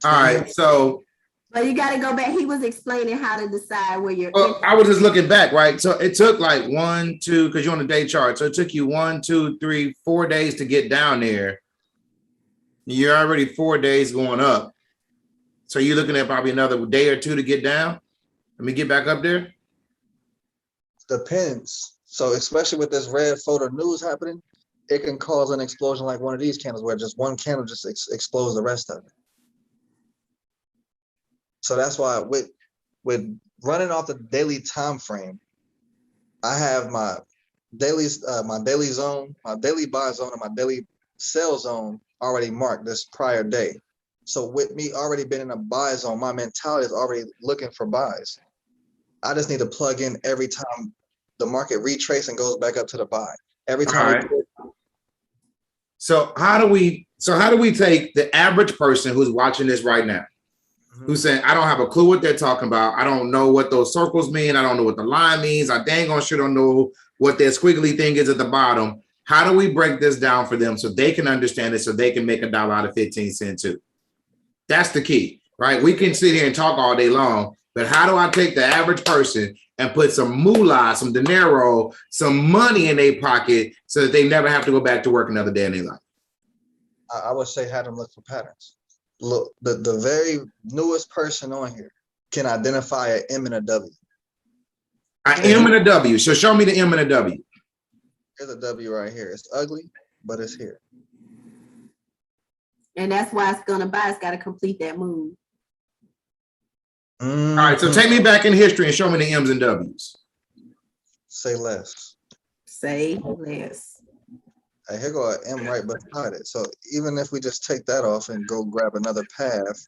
All right. So but you got to go back. He was explaining how to decide where you're. Well, I was just looking back, right? So it took like 1, 2, because you're on the day chart. So it took you 1, 2, 3, 4 days to get down there. You're already 4 days going up. So you're looking at probably another day or two to get down. Let me get back up there. Depends. So especially with this red photo news happening, it can cause an explosion like one of these candles where just one candle just explodes the rest of it. So that's why with running off the daily time frame, I have my daily zone, my daily buy zone, and my daily sell zone already marked this prior day. So with me already being in a buy zone, my mentality is already looking for buys. I just need to plug in every time the market retraces and goes back up to the buy. Every time. Right. So how do we take the average person who's watching this right now, who's saying, I don't have a clue what they're talking about. I don't know what those circles mean. I don't know what the line means. I dang on sure don't know what that squiggly thing is at the bottom. How do we break this down for them so they can understand it, so they can make $1 out of 15 cents too? That's the key, right? We can sit here and talk all day long, but how do I take the average person and put some moolah, some dinero, some money in their pocket so that they never have to go back to work another day in their life? I would say have them look for patterns. Look, the very newest person on here can identify an M and a W. An M and a W. So show me the M and a W. Here's a W right here. It's ugly, but it's here. And that's why it's gonna buy. It's got to complete that move. All right, so take me back in history and show me the M's and W's. Say less. Say less. Hey, here go an M right beside it. So even if we just take that off and go grab another path,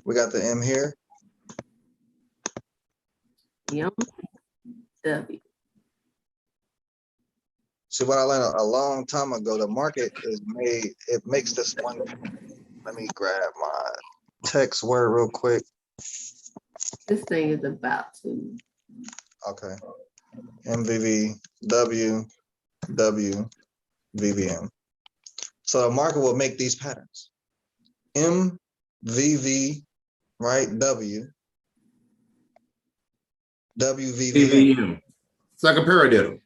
we got the M here. W. See what I learned a long time ago, the market is made, it makes this one. Let me grab my text word real quick. This thing is about to. Okay. MVV, W, W, VVM. So the market will make these patterns. M, VV, right? W, W, VVM. VVM. It's like a paradiddle.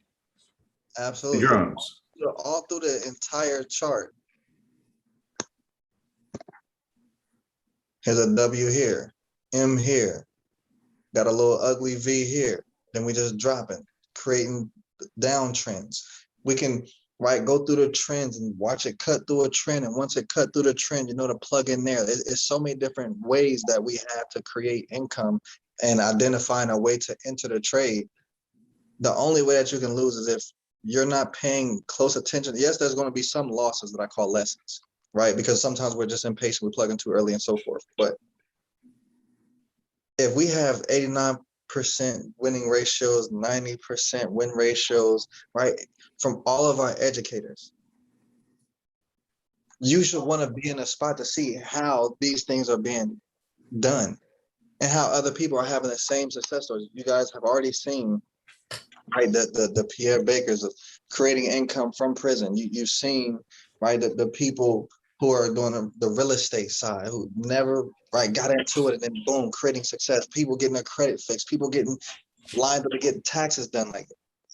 The Absolutely. drums. All through the entire chart. Here's a W here, M here, got a little ugly V here. Then we just dropping, creating downtrends. We can, right, go through the trends and watch it cut through a trend. And once it cut through the trend, you know, to plug in there. It's so many different ways that we have to create income and identifying a way to enter the trade. The only way that you can lose is if you're not paying close attention. Yes, there's going to be some losses that I call lessons, right? Because sometimes we're just impatient, we plug in too early and so forth. But if we have 89% winning ratios, 90% win ratios, right? From all of our educators, you should want to be in a spot to see how these things are being done and how other people are having the same success stories. You guys have already seen, right, the Pierre Bakers of creating income from prison. You've seen, right, the people who are doing the real estate side, who never, right, got into it and then boom, creating success. People getting their credit fixed, people getting lined up to get taxes done. Like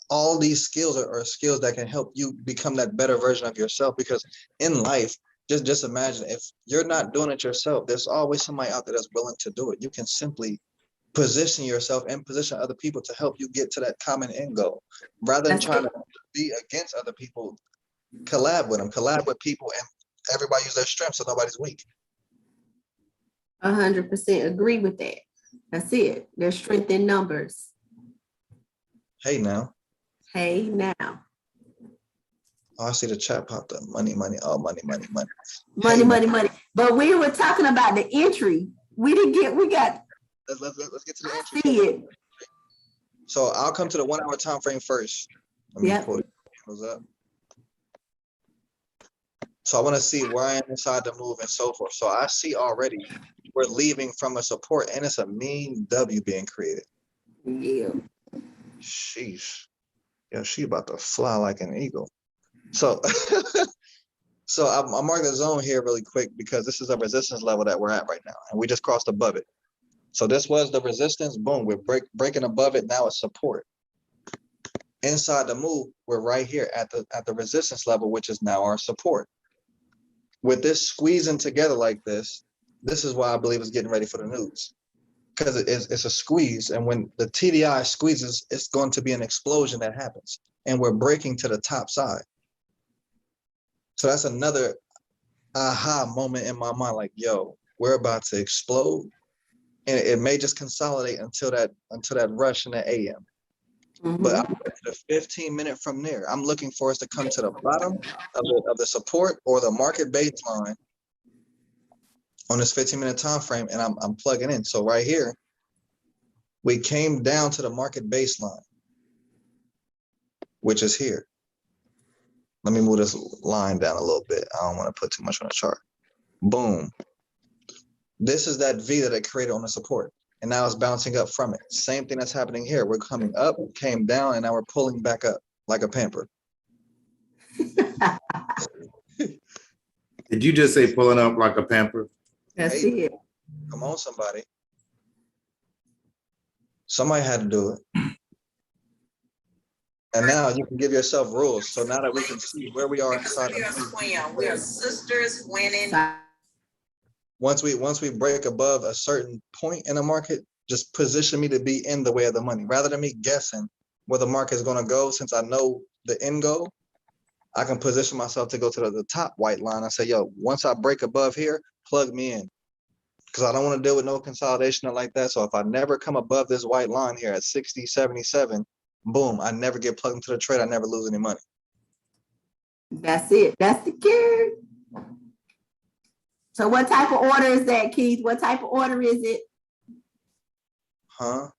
all these skills are skills that can help you become that better version of yourself. Because in life, just imagine if you're not doing it yourself, there's always somebody out there that's willing to do it. You can simply position yourself and position other people to help you get to that common end goal. Rather than trying to be against other people, collab with them, collab with people, and everybody use their strengths so nobody's weak. 100% agree with that. That's it. There's strength in numbers. Hey now. Hey now. Oh, I see the chat popped up. Money, money, oh, money, money, money. Money, Hey, money, money. But we were talking about the entry. We got. Let's get to the entry. See it. So I'll come to the 1 hour time frame first. Let me pull it up. So I want to see where I am inside the move and so forth. So I see already we're leaving from a support and it's a mean W being created. Yeah. Sheesh. Yeah, she about to fly like an eagle. So so I mark the zone here really quick because this is a resistance level that we're at right now. And we just crossed above it. So this was the resistance. Boom, we're breaking above it. Now it's support. Inside the move, we're right here at the resistance level, which is now our support. With this squeezing together like this is why I believe it's getting ready for the news. Because it's a squeeze. And when the TDI squeezes, it's going to be an explosion that happens. And we're breaking to the top side. So that's another aha moment in my mind, like, yo, we're about to explode. And it may just consolidate until that rush in the AM. Mm-hmm. But I'm looking at a 15-minute from there. I'm looking for us to come to the bottom of the support or the market baseline on this 15-minute time frame, and I'm plugging in. So right here, we came down to the market baseline, which is here. Let me move this line down a little bit. I don't want to put too much on the chart. Boom. This is that V that it created on the support. And now it's bouncing up from it. Same thing that's happening here. We're coming up, came down, and now we're pulling back up like a pamper. Did you just say pulling up like a pamper? That's it. Come on, somebody. Somebody had to do it. And now you can give yourself rules. So now that we can see where we are inside the we are sisters winning. once we break above a certain point in the market, just position me to be in the way of the money rather than me guessing where the market is going to go. Since I know the end goal, I can position myself to go to the top white line. I say, yo, once I break above here, plug me in. Because I don't want to deal with no consolidation or like that. So if I never come above this white line here at 60, 77, boom, I never get plugged into the trade. I never lose any money. That's it. That's the key. So what type of order is that, Keith? What type of order is it? Huh?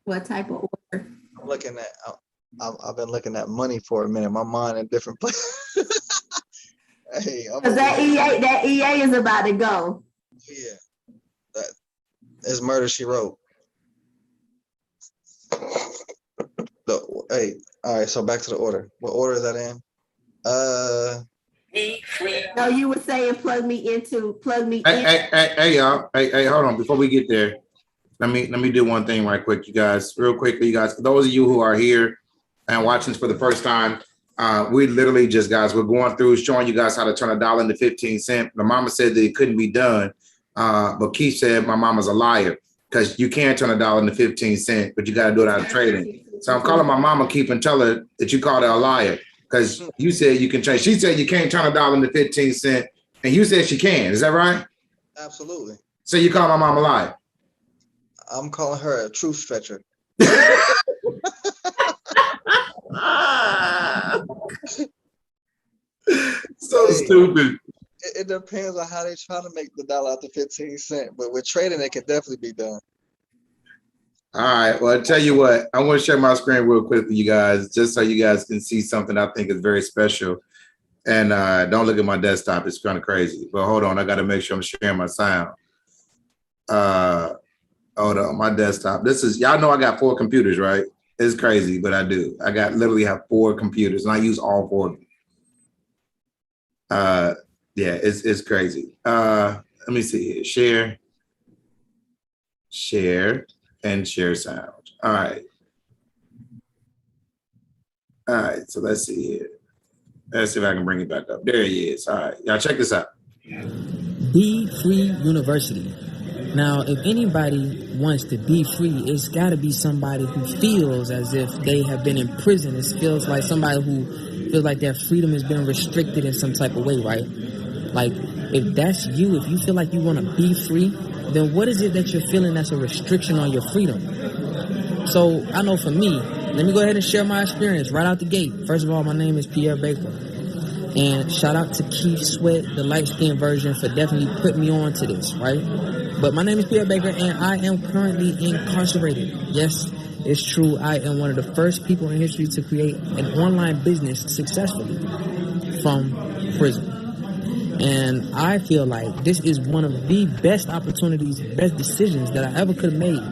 What type of order? I'm looking at, I've been looking at money for a minute. My mind in different places. Hey, Because that EA is about to go. yeah. That is Murder, She Wrote. Hey, all right, so back to the order. What order is that in? No, you were saying plug me in. Hey, y'all. Hey, hold on. Before we get there, let me do one thing right quick, you guys. Real quickly, you guys. For those of you who are here and watching this for the first time, we literally just, guys, we're going through showing you guys how to turn $1 into 15 cents. The mama said that it couldn't be done. But Keith said my mama's a liar because you can turn $1 into 15 cents, but you got to do it out of trading. So I'm calling my mama, Keith, and tell her that you called her a liar because you said you can change. She said you can't turn $1 into 15 cents, and you said she can. Is that right? Absolutely. So you call my mama a liar? I'm calling her a truth stretcher. So stupid. It depends on how they try to make the dollar out to 15 cents, but with trading, it can definitely be done. All right. Well, I'll tell you what, I want to share my screen real quick with you guys, just so you guys can see something I think is very special. And don't look at my desktop. It's kind of crazy. But hold on. I got to make sure I'm sharing my sound. Hold on. My desktop. This is, y'all know I got 4 computers, right? It's crazy, but I do. I literally have 4 computers, and I use all 4 of them. Yeah, it's crazy. Let me see here. Share, and share sound. All right. All right, so let's see here. Let's see if I can bring it back up. There he is. All right, y'all check this out. Be Free University. Now, if anybody wants to be free, it's got to be somebody who feels as if they have been in prison. It feels like somebody who feels like their freedom has been restricted in some type of way, right? Like, if that's you, if you feel like you want to be free, then what is it that you're feeling that's a restriction on your freedom? So I know for me, let me go ahead and share my experience right out the gate. First of all, my name is Pierre Baker. And shout out to Keith Sweat, the light-skinned version, for definitely putting me on to this, right? But my name is Pierre Baker, and I am currently incarcerated. Yes, it's true. I am one of the first people in history to create an online business successfully from prison. And I feel like this is one of the best opportunities, best decisions that I ever could have made.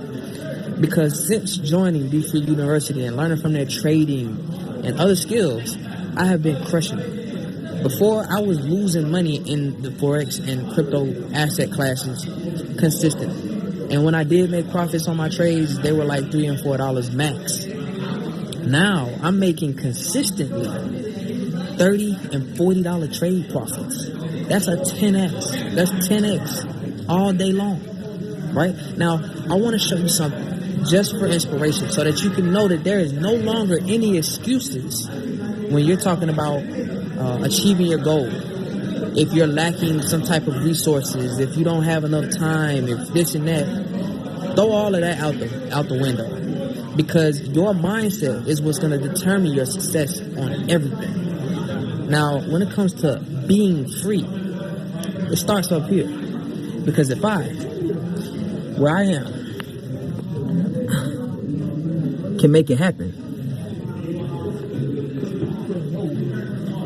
Because since joining Be Free University and learning from their trading and other skills, I have been crushing it. Before, I was losing money in the Forex and crypto asset classes consistently. And when I did make profits on my trades, they were like $3 and $4 max. Now, I'm making consistently $30 and $40 trade profits. That's a 10x. That's 10x all day long, right? Now, I want to show you something just for inspiration so that you can know that there is no longer any excuses when you're talking about achieving your goal. If you're lacking some type of resources, if you don't have enough time, if this and that, throw all of that out the window, because your mindset is what's going to determine your success on everything. Now, when it comes to being free, it starts up here, because if I, where I am, can make it happen,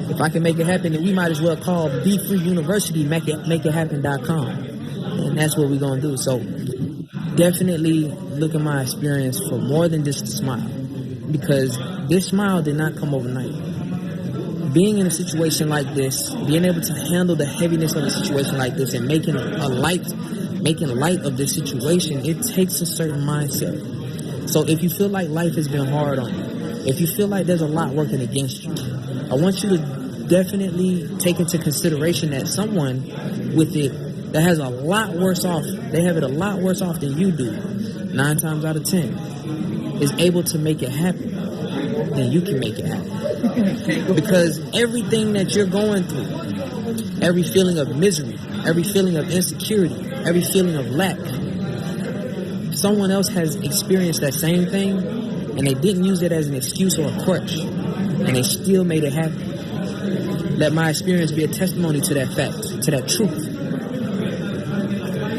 if I can make it happen, then we might as well call Be Free University makeithappen.com, and that's what we're gonna do. So definitely look at my experience for more than just a smile, because this smile did not come overnight. Being in a situation like this, being able to handle the heaviness of a situation like this, and making light of this situation, it takes a certain mindset. So if you feel like life has been hard on you, if you feel like there's a lot working against you, I want you to definitely take into consideration that someone with it that has a lot worse off, they have it a lot worse off than you do, 9 times out of 10, is able to make it happen, then you can make it happen. Because everything that you're going through, every feeling of misery, every feeling of insecurity, every feeling of lack, someone else has experienced that same thing and they didn't use it as an excuse or a crutch, and they still made it happen. Let my experience be a testimony to that fact, to that truth.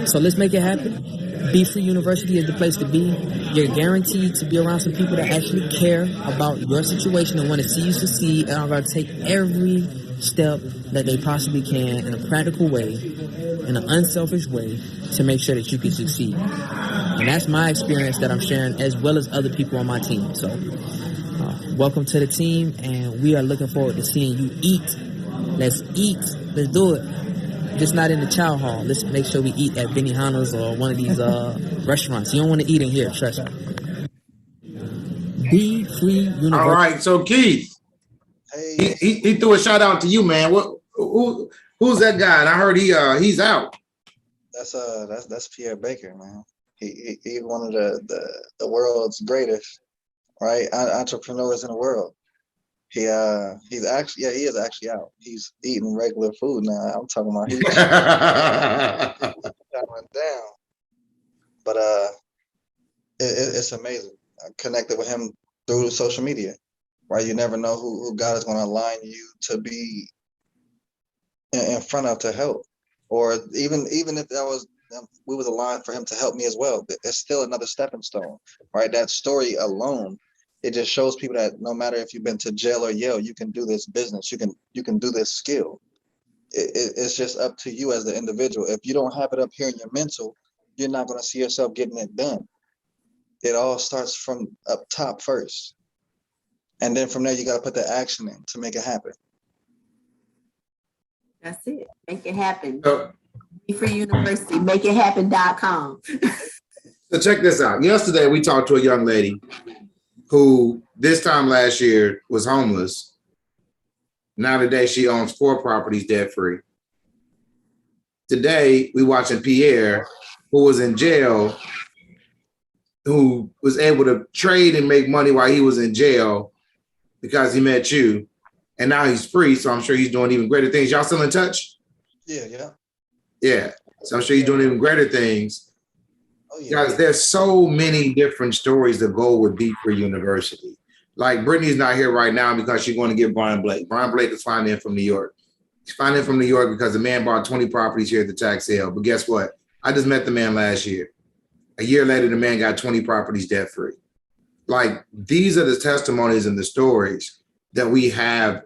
So let's make it happen. Be Free University is the place to be. You're guaranteed to be around some people that actually care about your situation and want to see you succeed, and are going to take every step that they possibly can in a practical way, in an unselfish way, to make sure that you can succeed. And that's my experience that I'm sharing, as well as other people on my team. So welcome to the team, and we are looking forward to seeing you eat. Let's eat. Let's do it. Just not in the chow hall. Let's make sure we eat at Benihana's or one of these restaurants. You don't want to eat in here, trust me. Be Free University. All right, so Keith, Hey, he threw a shout out to you, man. Who's that guy? And I heard he's out. that's Pierre Baker, man. He's one of the world's greatest, right? Entrepreneurs in the world. He is actually out. He's eating regular food now. I'm talking about he's going down. But it's amazing. I connected with him through social media, right? You never know who God is going to align you to be in front of to help, or even if we was aligned for him to help me as well. It's still another stepping stone, right? That story alone, it just shows people that no matter if you've been to jail or Yale, you can do this business. You can do this skill. It's just up to you as the individual. If you don't have it up here in your mental, you're not going to see yourself getting it done. It all starts from up top first. And then from there, you got to put the action in to make it happen. That's it. Make it happen. So Be Free University, makeithappen.com. check this out. Yesterday, we talked to a young lady who this time last year was homeless. Now today she owns 4 properties debt-free. Today we watching Pierre, who was in jail, who was able to trade and make money while he was in jail because he met you. And now he's free, so I'm sure he's doing even greater things. Y'all still in touch? Yeah. Yeah. So I'm sure he's doing even greater things. Oh, yeah. Guys, there's so many different stories that go with Be Free University. Like Brittany's not here right now because she's going to get Brian Blake. Brian Blake is flying in from New York. He's flying in from New York because the man bought 20 properties here at the tax sale. But guess what? I just met the man last year. A year later, the man got 20 properties debt free. Like, these are the testimonies and the stories that we have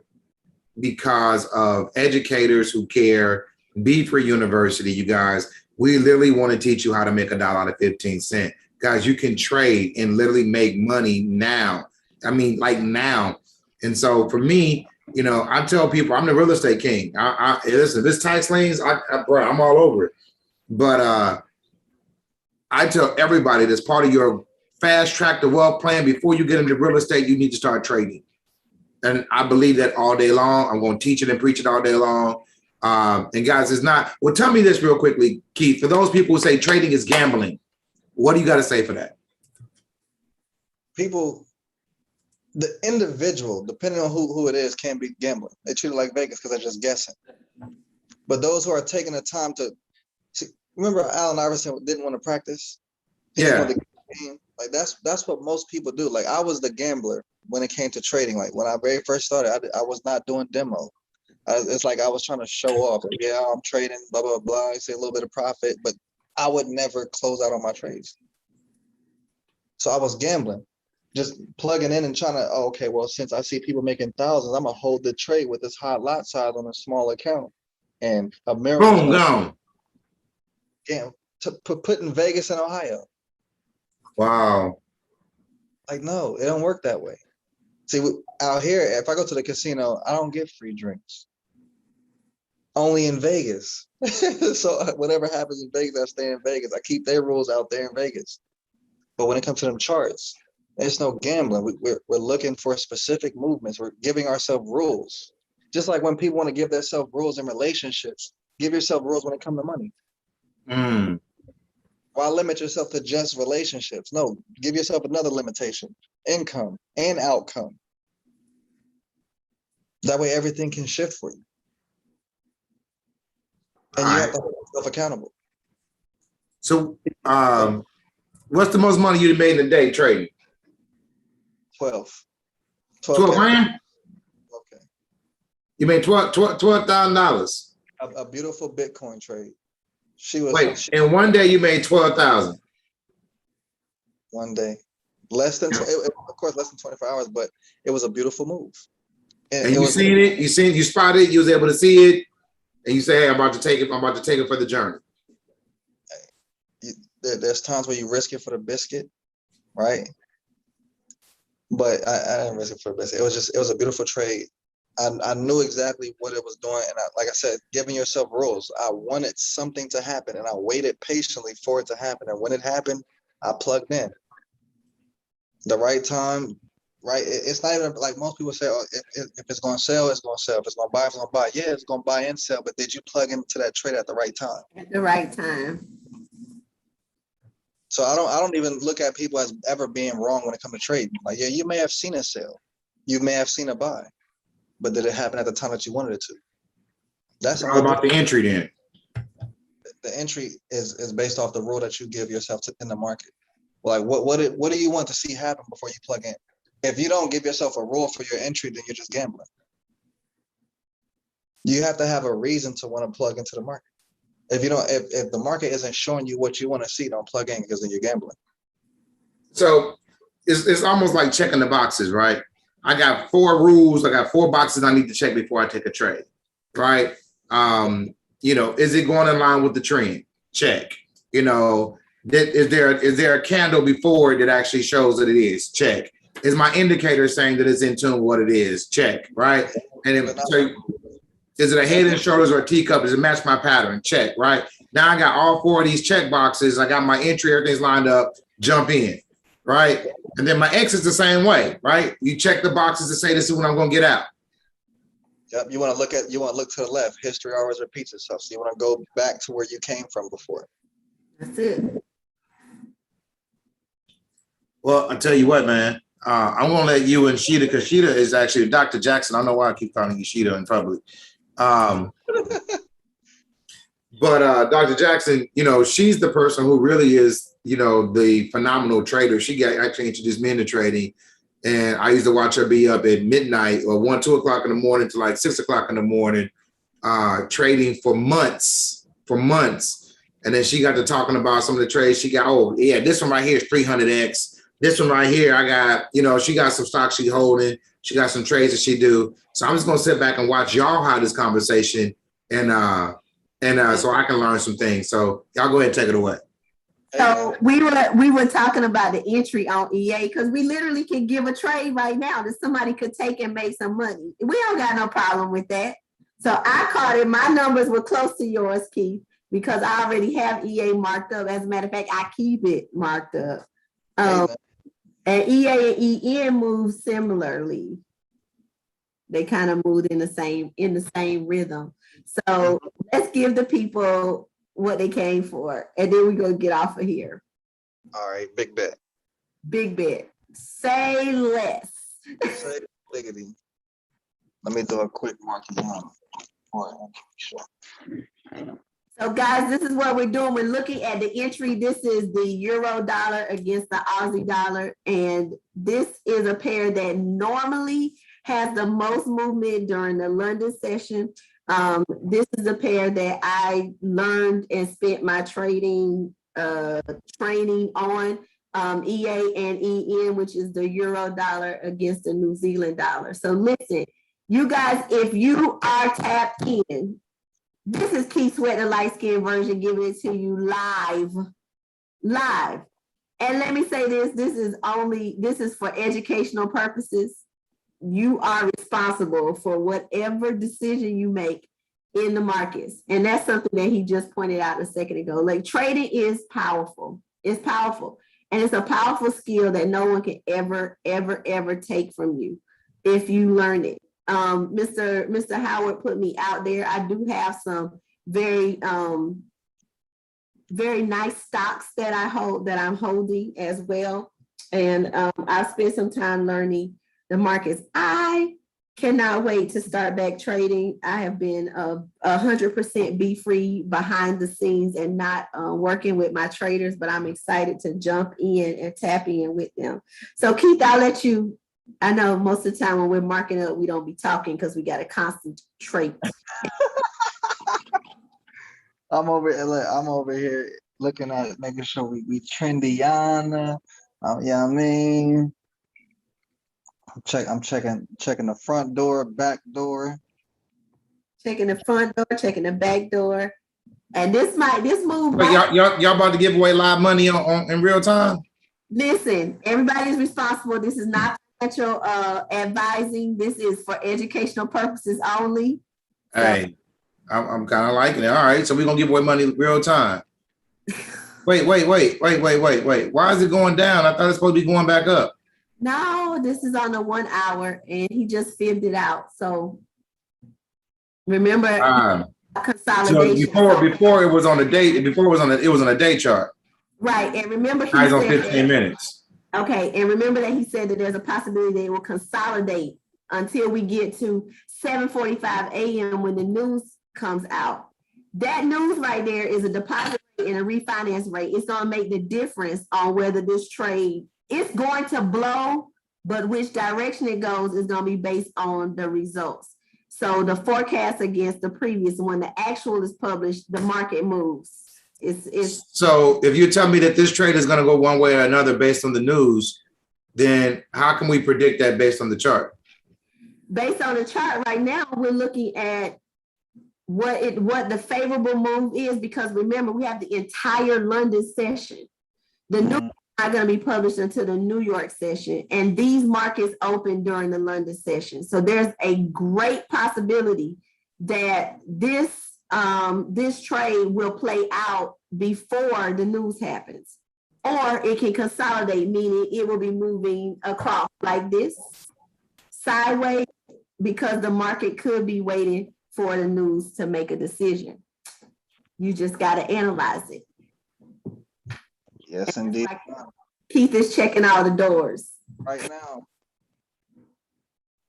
because of educators who care. Be Free University, you guys. We literally want to teach you how to make $1 out of 15 cents. Guys, you can trade and literally make money now. I mean, like now. And so for me, you know, I tell people I'm the real estate king. Listen, this tax liens, bro, I'm all over it. But I tell everybody that's part of your fast track to wealth plan. Before you get into real estate, you need to start trading. And I believe that all day long. I'm going to teach it and preach it all day long. And guys, it's not, well, tell me this real quickly, Keith, for those people who say trading is gambling, what do you got to say for that? People, the individual, depending on who it is, can be gambling. They treat it like Vegas because they're just guessing. But those who are taking the time to remember, Allen Iverson didn't want to practice. He didn't want to get the game. Like that's what most people do. Like, I was the gambler when it came to trading. Like, when I very first started, I was not doing demo. It's like I was trying to show off. Like, yeah, I'm trading, blah, blah, blah. I say a little bit of profit, but I would never close out on my trades. So I was gambling, just plugging in and trying to, oh, okay, well, since I see people making thousands, I'm going to hold the trade with this high lot size on a small account. And a miracle. Boom, gone. Yeah, to put in Vegas and Ohio. Wow. Like, no, it don't work that way. See, out here, if I go to the casino, I don't get free drinks. Only in Vegas. So whatever happens in Vegas, I stay in Vegas. I keep their rules out there in Vegas. But when it comes to them charts, there's no gambling. We're looking for specific movements. We're giving ourselves rules. Just like when people want to give themselves rules in relationships, give yourself rules when it comes to money. Mm. Why limit yourself to just relationships? No, give yourself another limitation: income and outcome. That way everything can shift for you. And you have to hold yourself accountable. So, what's the most money you made in a day trading? 12. 12 grand? Okay. You made $12,000. A beautiful Bitcoin trade. She was Wait, in one day you made 12,000. one day. Less than, of course, less than 24 hours, but it was a beautiful move. And you seen it, you spotted it, you was able to see it, and you say, hey, I'm about to take it for the journey. There's times where you risk it for the biscuit, right? But I didn't risk it for the biscuit. It was a beautiful trade. I knew exactly what it was doing. And like I said, giving yourself rules. I wanted something to happen and I waited patiently for it to happen. And when it happened, I plugged in. The right time, right? It's not even like most people say, oh, if it's going to sell, it's going to sell. If it's going to buy, it's going to buy. Yeah, it's going to buy and sell. But did you plug into that trade at the right time? At the right time. So I don't even look at people as ever being wrong when it comes to trading. Like, yeah, you may have seen a sell. You may have seen a buy. But did it happen at the time that you wanted it to? That's all about the entry then. The entry is based off the rule that you give yourself in the market. Like what do you want to see happen before you plug in? If you don't give yourself a rule for your entry, then you're just gambling. You have to have a reason to want to plug into the market. If you don't, if the market isn't showing you what you want to see, don't plug in because then you're gambling. So it's almost like checking the boxes, right? I got 4 rules. I got 4 boxes I need to check before I take a trade, right? Is it going in line with the trend? Check. Is there a candle before it that actually shows that it is? Check. Is my indicator saying that it's in tune with what it is? Check, right? And is it a head and shoulders or a teacup? Does it match my pattern? Check, right? Now I got all 4 of these check boxes. I got my entry, everything's lined up, jump in, right? And then my exit's the same way, right? You check the boxes to say this is when I'm going to get out. Yep. You want to look to the left. History always repeats itself. So you want to go back to where you came from before. That's it. Well, I tell you what, man. I'm going to let you and Sheeta, because Sheeta is actually Dr. Jackson. I don't know why I keep calling you Sheeta in public. But Dr. Jackson, she's the person who really is, the phenomenal trader. She actually introduced me into trading. And I used to watch her be up at midnight or 1, 2 o'clock in the morning to like 6 o'clock in the morning, trading for months. And then she got to talking about some of the trades she got. Oh, yeah, this one right here is 300X. This one right here, I got, she got some stocks she holding. She got some trades that she do. So I'm just going to sit back and watch y'all have this conversation and so I can learn some things. So y'all go ahead and take it away. So we were talking about the entry on EA because we literally can give a trade right now that somebody could take and make some money. We don't got no problem with that. So I caught it. My numbers were close to yours, Keith, because I already have EA marked up. As a matter of fact, I keep it marked up. And EA and EN move similarly. They kind of moved in the same rhythm. So let's give the people what they came for, and then we're gonna get off of here. All right, big bet. Big bet. Say less. Say liggity. Let me do a quick marking down. So guys, this is what we're doing. We're looking at the entry. This is the euro dollar against the Aussie dollar. And this is a pair that normally has the most movement during the London session. This is a pair that I learned and spent my trading training on, EA and EN, which is the euro dollar against the New Zealand dollar. So listen, you guys, if you are tapped in, this is Keith Sweat, the light skin version, giving it to you live. And let me say this, this is for educational purposes. You are responsible for whatever decision you make in the markets. And that's something that he just pointed out a second ago. Like, trading is powerful. It's powerful. And it's a powerful skill that no one can ever take from you if you learn it. Mr. Howard put me out there. I do have some very nice stocks that I'm holding as well. And I spent some time learning the markets. I Cannot wait to start back trading. I have been 100% be free behind the scenes and not working with my traders, but I'm excited to jump in and tap in with them. So Keith, I'll let you. I know most of the time when we're marking up, we don't be talking because we got to concentrate. I'm over here looking at making sure we trendy Yana. Yeah, I mean, I'm checking the front door, back door. Checking the front door, checking the back door. And this move. But y'all about to give away live money on in real time? Listen, everybody's responsible. This is not financial advising. This is for educational purposes only. So, Hey, I'm kind of liking it. All right, so we're gonna give away money real time. Wait. Why is it going down? I thought it's supposed to be going back up. no, this is on the 1 hour, and he just fibbed it out. So remember So consolidation. before it was on the day. Before it was on a day chart. Right, and remember he Now it's on said 15 minutes. okay, and remember that he said that there's a possibility they will consolidate until we get to 7:45 a.m. when the news comes out. That news right there is a deposit rate and a refinance rate. It's going to make the difference on whether this trade is going to blow, but which direction it goes is going to be based on the results. So the forecast against the previous one, the actual is published, the market moves. So if you tell me that this trade is going to go one way or another based on the news, then how can we predict that based on the chart? Based on the chart right now, we're looking at what the favorable move is, because remember, we have the entire London session. The news is not going to be published until the New York session, and these markets open during the London session. So there's a great possibility that this trade will play out before the news happens, or it can consolidate, meaning it will be moving across like this, sideways, because the market could be waiting for the news to make a decision. You just got to analyze it. Yes, indeed. Like Keith is checking all the doors. Right now,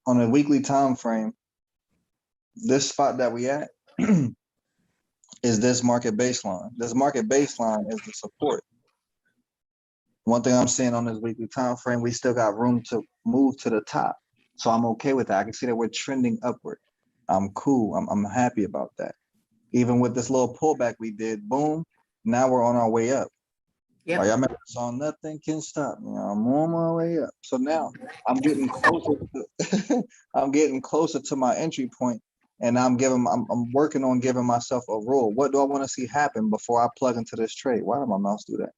on a weekly time frame, this spot that we at is this market baseline. This market baseline is the support. One thing I'm seeing on this weekly time frame, we still got room to move to the top. So I'm okay with that. I can see that we're trending upward. I'm cool. I'm happy about that. Even with this little pullback we did, boom, now we're on our way up. Yep. Y'all remember the song, Nothing Can Stop Me. I'm on my way up. So now I'm getting closer to, I'm getting closer to my entry point, and I'm working on giving myself a rule. What do I want to see happen before I plug into this trade? Why did my mouse do that?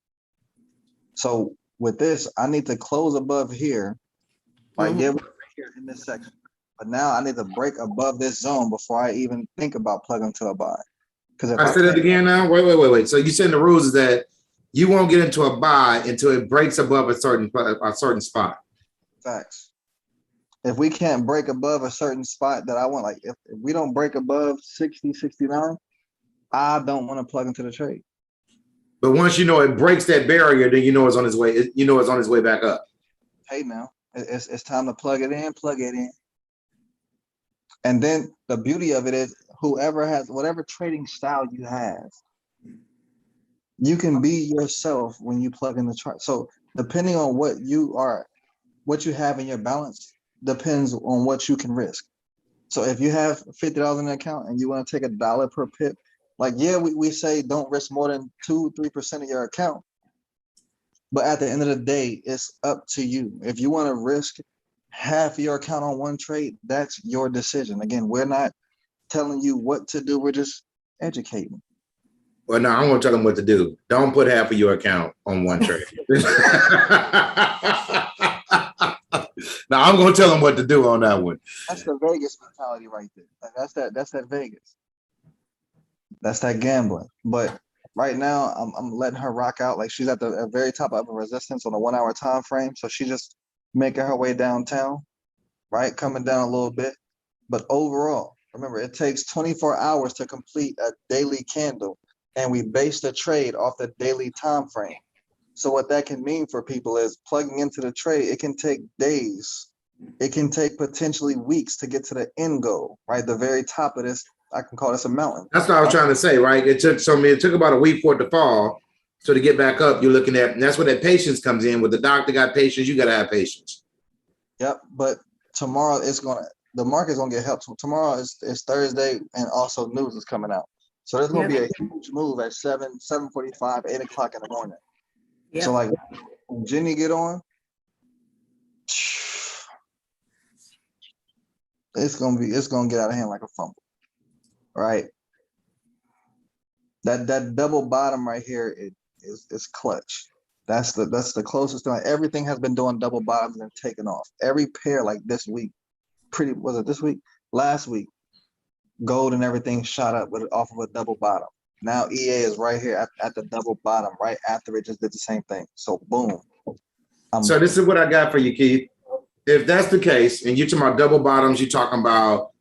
So with this, I need to close above here, right here in this section. But now I need to break above this zone before I even think about plugging to a buy. Because I said it again now. Wait. So you saying the rules is that you won't get into a buy until it breaks above a certain spot. Facts. If we can't break above a certain spot that I want, like if we don't break above 60, 69, I don't want to plug into the trade. But once you know it breaks that barrier, then you know it's on its way. You know it's on its way back up. Hey, now it's time to plug it in. And then the beauty of it is whoever has whatever trading style you have, you can be yourself when you plug in the chart. So depending on what you have in your balance depends on what you can risk. So if you have $50 in an account and you want to take $1 per pip, like, yeah, we say don't risk more than 2-3% of your account. But at the end of the day, it's up to you. If you want to risk half your account on one trade, that's your decision. Again, we're not telling you what to do. We're just educating. Well, no, I'm gonna tell them what to do. Don't put half of your account on one trade. Now I'm gonna tell them what to do on that one. That's the Vegas mentality right there. Like, that's that Vegas. That's that gambling. But right now, I'm letting her rock out. Like, she's at the very top of a resistance on a 1 hour time frame. So she just making her way downtown, right? Coming down a little bit. But overall, remember, it takes 24 hours to complete a daily candle. And we base the trade off the daily time frame. So what that can mean for people is plugging into the trade, it can take days It can take potentially weeks to get to the end goal, right? The very top of this, I can call this a mountain. That's what I was trying to say, right? It took about a week for it to fall. So to get back up, you're looking at, and that's where that patience comes in. With the doctor got patience, you got to have patience. Yep, but tomorrow the market's gonna get helped. So tomorrow is Thursday, and also news is coming out. So there's gonna be a huge move at 7:45, 8 o'clock in the morning. Yep. So like when Jenny get on, it's gonna get out of hand like a fumble, right? That double bottom right here is clutch. That's the closest thing. Everything has been doing double bottoms and taken off. Every pair like this week, was it this week? Last week, gold and everything shot up off of a double bottom. Now EA is right here at the double bottom, right after it just did the same thing. So boom. So this is what I got for you, Keith. If that's the case, and you're talking about double bottoms, you're talking about,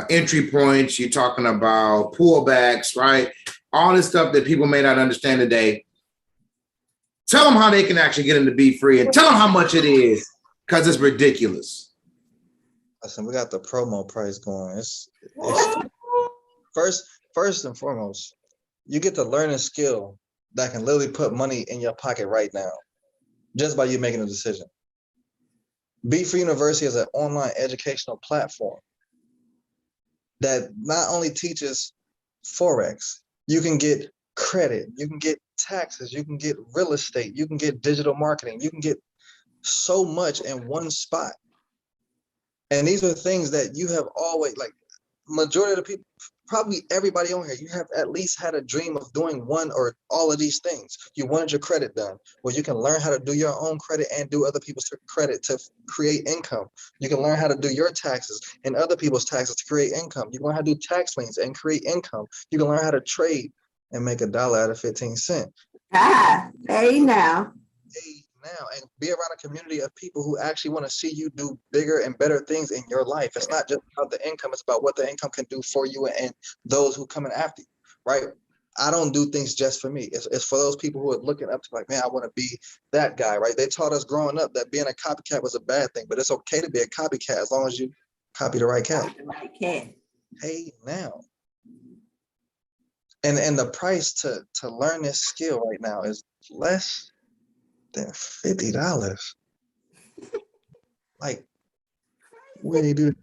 entry points, you're talking about pullbacks, right? All this stuff that people may not understand today. Tell them how they can actually get into Be Free, and tell them how much it is, because it's ridiculous. Listen, we got the promo price going. It's first and foremost, you get to learn a skill that can literally put money in your pocket right now, just by you making a decision. Be Free University is an online educational platform that not only teaches Forex, you can get credit, you can get taxes, you can get real estate, you can get digital marketing, you can get so much in one spot. And these are things that you have always, like majority of the people, probably everybody on here, you have at least had a dream of doing one or all of these things. You wanted your credit done, where you can learn how to do your own credit and do other people's credit to create income. You can learn how to do your taxes and other people's taxes to create income. You can learn how to do tax liens and create income. You can learn how to trade and make $1 out of 15 cents. Hey now. Now, and be around a community of people who actually want to see you do bigger and better things in your life. It's not just about the income, it's about what the income can do for you and those who come in after you, right? I don't do things just for me. It's for those people who are looking up to, like, man, I want to be that guy, right? They taught us growing up that being a copycat was a bad thing, but it's okay to be a copycat as long as you copy the right cat. Hey now. And the price to learn this skill right now is less than $50. Like, where they do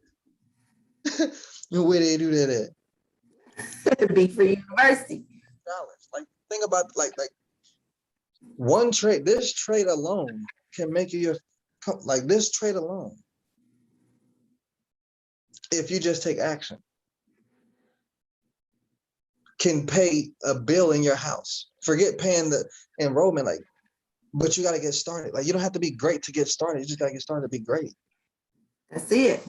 where they do that at? Be Free University. Like, think about like one trade. This trade alone can make you this trade alone, if you just take action, can pay a bill in your house. Forget paying the enrollment, but you got to get started. Like, you don't have to be great to get started. You just got to get started to be great. That's it.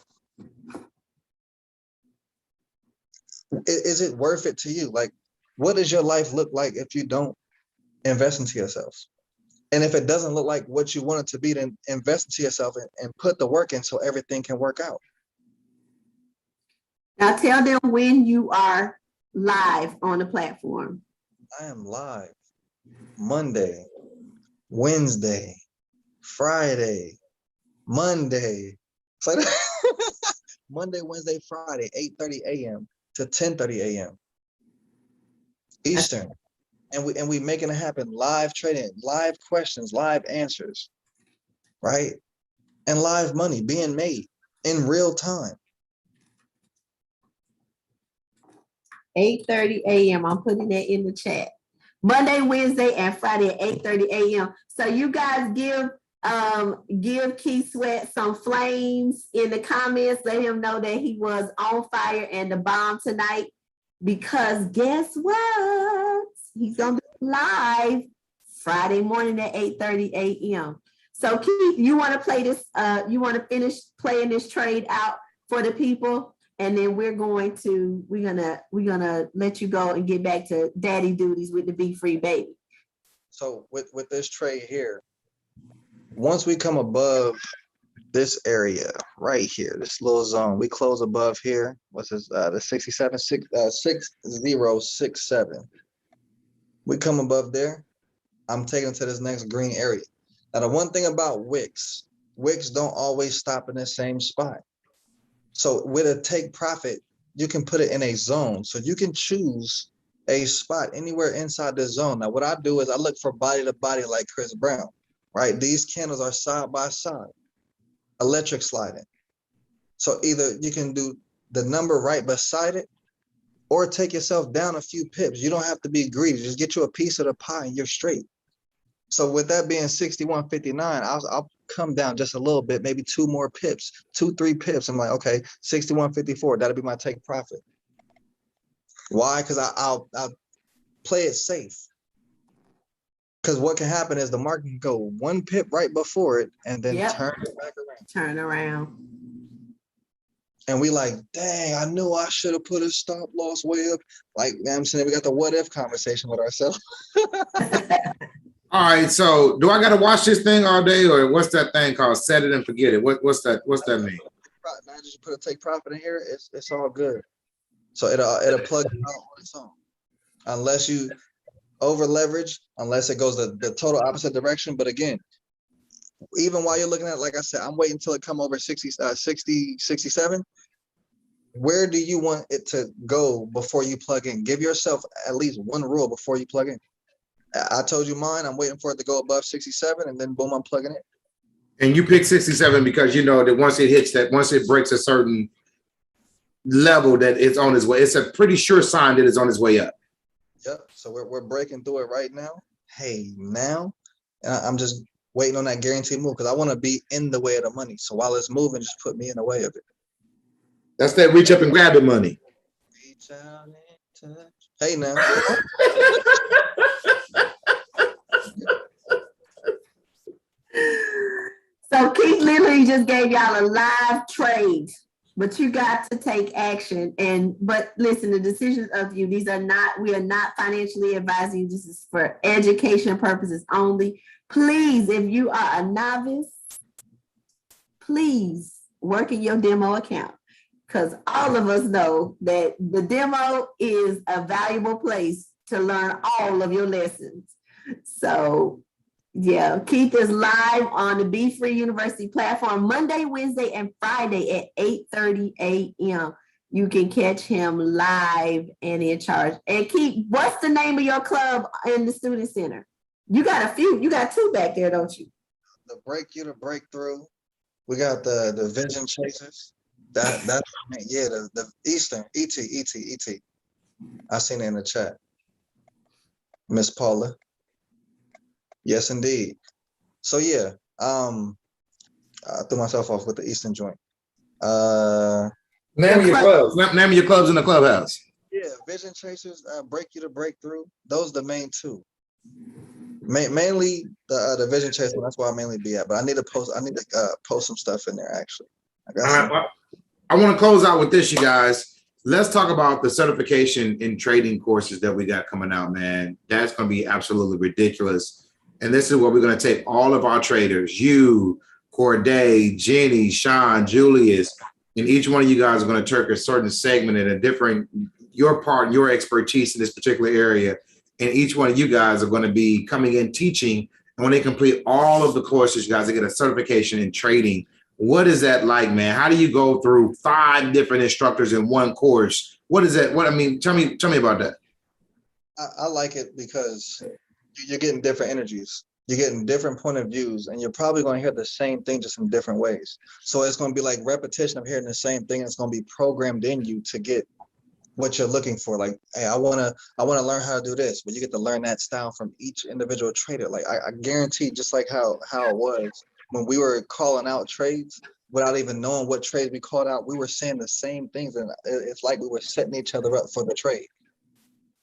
Is it worth it to you? Like, what does your life look like if you don't invest into yourself? And if it doesn't look like what you want it to be, then invest into yourself and put the work in so everything can work out. Now tell them when you are live on the platform. I am live Monday, Wednesday, Friday, Monday. It's like Monday, Wednesday, Friday, 8:30 a.m. to 10:30 a.m. Eastern. And we making it happen. Live trading, live questions, live answers, right? And live money being made in real time. 8:30 a.m. I'm putting that in the chat. Monday, Wednesday, and Friday at 8:30 a.m. So you guys give Keith Sweat some flames in the comments. Let him know that he was on fire and the bomb tonight. Because guess what? He's gonna be live Friday morning at 8:30 a.m. So Keith, you want to play this? You want to finish playing this trade out for the people? And then we're gonna let you go and get back to daddy duties with the Be Free baby. So with this trade here, once we come above this area right here, this little zone, we close above here. What's this? The 6067. We come above there. I'm taking it to this next green area. Now, the one thing about wicks wicks don't always stop in the same spot. So with a take profit, you can put it in a zone. So you can choose a spot anywhere inside the zone. Now, what I do is I look for body to body like Chris Brown, right? These candles are side by side, electric sliding. So either you can do the number right beside it or take yourself down a few pips. You don't have to be greedy. Just get you a piece of the pie and you're straight. So with that being 61.59, I'll come down just a little bit, maybe 2 more pips, 2-3 pips. I'm like, okay, 61.54. That'll be my take profit. Why? Because I'll play it safe. Because what can happen is the market can go 1 pip right before it and then Yep. turn it back around. Turn around. And we like, dang, I knew I should have put a stop loss way up. Like, you know what I'm saying, we got the what if conversation with ourselves. All right, so do I got to watch this thing all day, or what's that thing called? Set it and forget it. What's that mean? Now just put a take profit in here. It's all good. So it'll plug it out on its own, unless you over leverage, unless it goes the total opposite direction. But again, even while you're looking at it, like I said, I'm waiting until it come over 60, 67. Where do you want it to go before you plug in? Give yourself at least one rule before you plug in. I told you mine. I'm waiting for it to go above 67, and then boom, I'm plugging it. And you pick 67 because you know that once it breaks a certain level, that it's on its way. It's a pretty sure sign that it's on its way up. Yep. So we're breaking through it right now. Hey, now, and I'm just waiting on that guaranteed move because I want to be in the way of the money. So while it's moving, just put me in the way of it. That's that reach up and grab it money. Reach out and touch. Hey, now. So Keith literally just gave y'all a live trade, but you got to take action. But listen, the decisions of you, we are not financially advising you. This is for education purposes only. Please, if you are a novice, please work in your demo account, because all of us know that the demo is a valuable place to learn all of your lessons. So yeah, Keith is live on the Be Free University platform Monday, Wednesday, and Friday at 8:30 a.m. You can catch him live and in charge. And Keith, what's the name of your club in the Student Center? You got a few. You got 2 back there, don't you? The Break You to Breakthrough. We got the Vision Chasers. That's the Eastern ET. I seen it in the chat. Miss Paula. Yes, indeed. So yeah, I threw myself off with the Eastern joint. Name your clubs. Name your clubs in the clubhouse. Yeah, Vision Chasers, Break You to Breakthrough. Those are the main 2. Mainly the Vision Chasers. That's where I mainly be at. But I need to post some stuff in there actually. I want to close out with this, you guys. Let's talk about the certification in trading courses that we got coming out, man. That's going to be absolutely ridiculous. And this is where we're going to take all of our traders, you, Corday, Jenny, Sean, Julius, and each one of you guys are going to take a certain segment in a different, your part, your expertise in this particular area. And each one of you guys are going to be coming in teaching. And when they complete all of the courses, you guys will get a certification in trading. What is that like, man? How do you go through 5 different instructors in one course? What is that? Tell me about that. I like it because you're getting different energies. You're getting different point of views, and you're probably going to hear the same thing just in different ways. So it's going to be like repetition of hearing the same thing. And it's going to be programmed in you to get what you're looking for. Like, hey, I want to learn how to do this, but you get to learn that style from each individual trader. Like I guarantee, just like how it was when we were calling out trades without even knowing what trades we called out, we were saying the same things, and it's like we were setting each other up for the trade.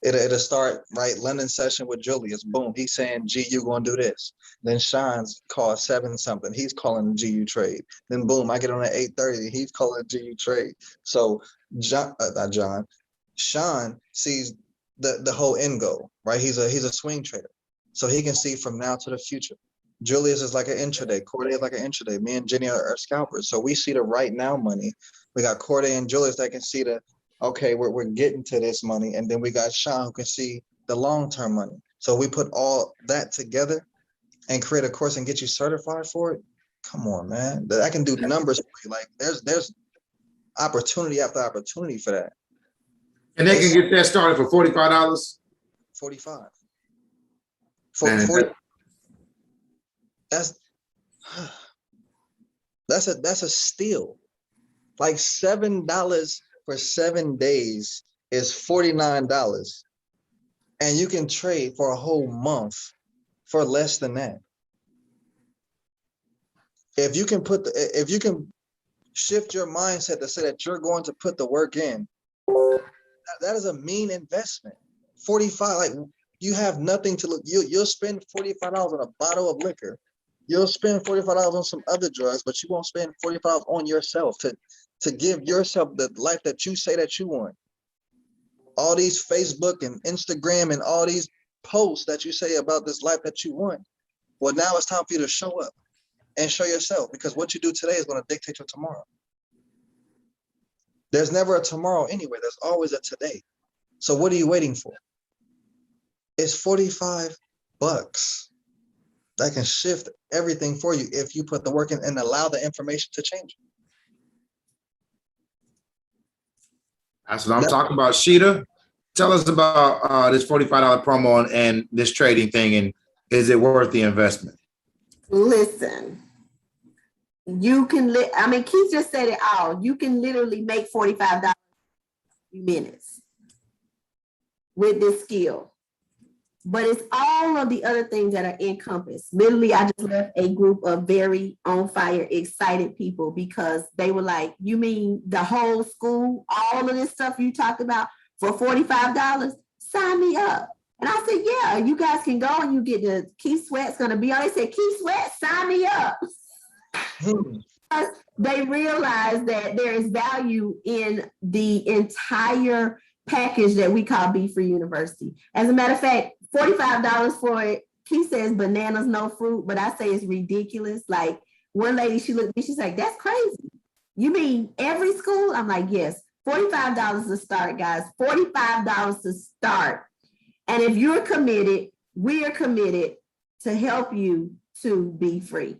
It'll start, right, London session with Julius. Boom, he's saying, GU going to do this. Then Sean's called 7 something. He's calling the GU trade. Then boom, I get on at 8:30. He's calling the GU trade. So Sean sees the whole end goal, right? He's a swing trader. So he can see from now to the future. Julius is like an intraday. Corday is like an intraday. Me and Jenny are scalpers. So we see the right now money. We got Corday and Julius that can see okay, we're getting to this money. And then we got Sean who can see the long-term money. So we put all that together and create a course and get you certified for it. Come on, man. I can do numbers for you. Like there's opportunity after opportunity for that. And they can get that started for $45. 45. Man, 40, that's a steal. Like $7 for 7 days is $49. And you can trade for a whole month for less than that. If you can shift your mindset to say that you're going to put the work in, that is a mean investment. 45, like you have nothing to look. You'll spend $45 on a bottle of liquor. You'll spend $45 on some other drugs, but you won't spend $45 on yourself to give yourself the life that you say that you want. All these Facebook and Instagram and all these posts that you say about this life that you want. Well, now it's time for you to show up and show yourself, because what you do today is going to dictate your tomorrow. There's never a tomorrow anyway. There's always a today. So what are you waiting for? It's $45 that can shift everything for you if you put the work in and allow the information to change. That's what I'm talking about. Sheeta, tell us about this $45 promo and this trading thing, and is it worth the investment? Listen, you can, Keith just said it all. You can literally make $45 in minutes with this skill. But it's all of the other things that are encompassed. Literally, I just left a group of very on fire, excited people because they were like, you mean the whole school, all of this stuff you talked about for $45? Sign me up. And I said, yeah, you guys can go and you get the Keith Sweat's going to be on. They said, Keith Sweat, sign me up. They realized that there is value in the entire package that we call Be Free University. As a matter of fact, $45 for it. Keith says bananas, no fruit, but I say it's ridiculous. Like one lady, she looked at me, she's like, that's crazy. You mean every school? I'm like, yes, $45 to start, guys. $45 to start. And if you're committed, we are committed to help you to be free.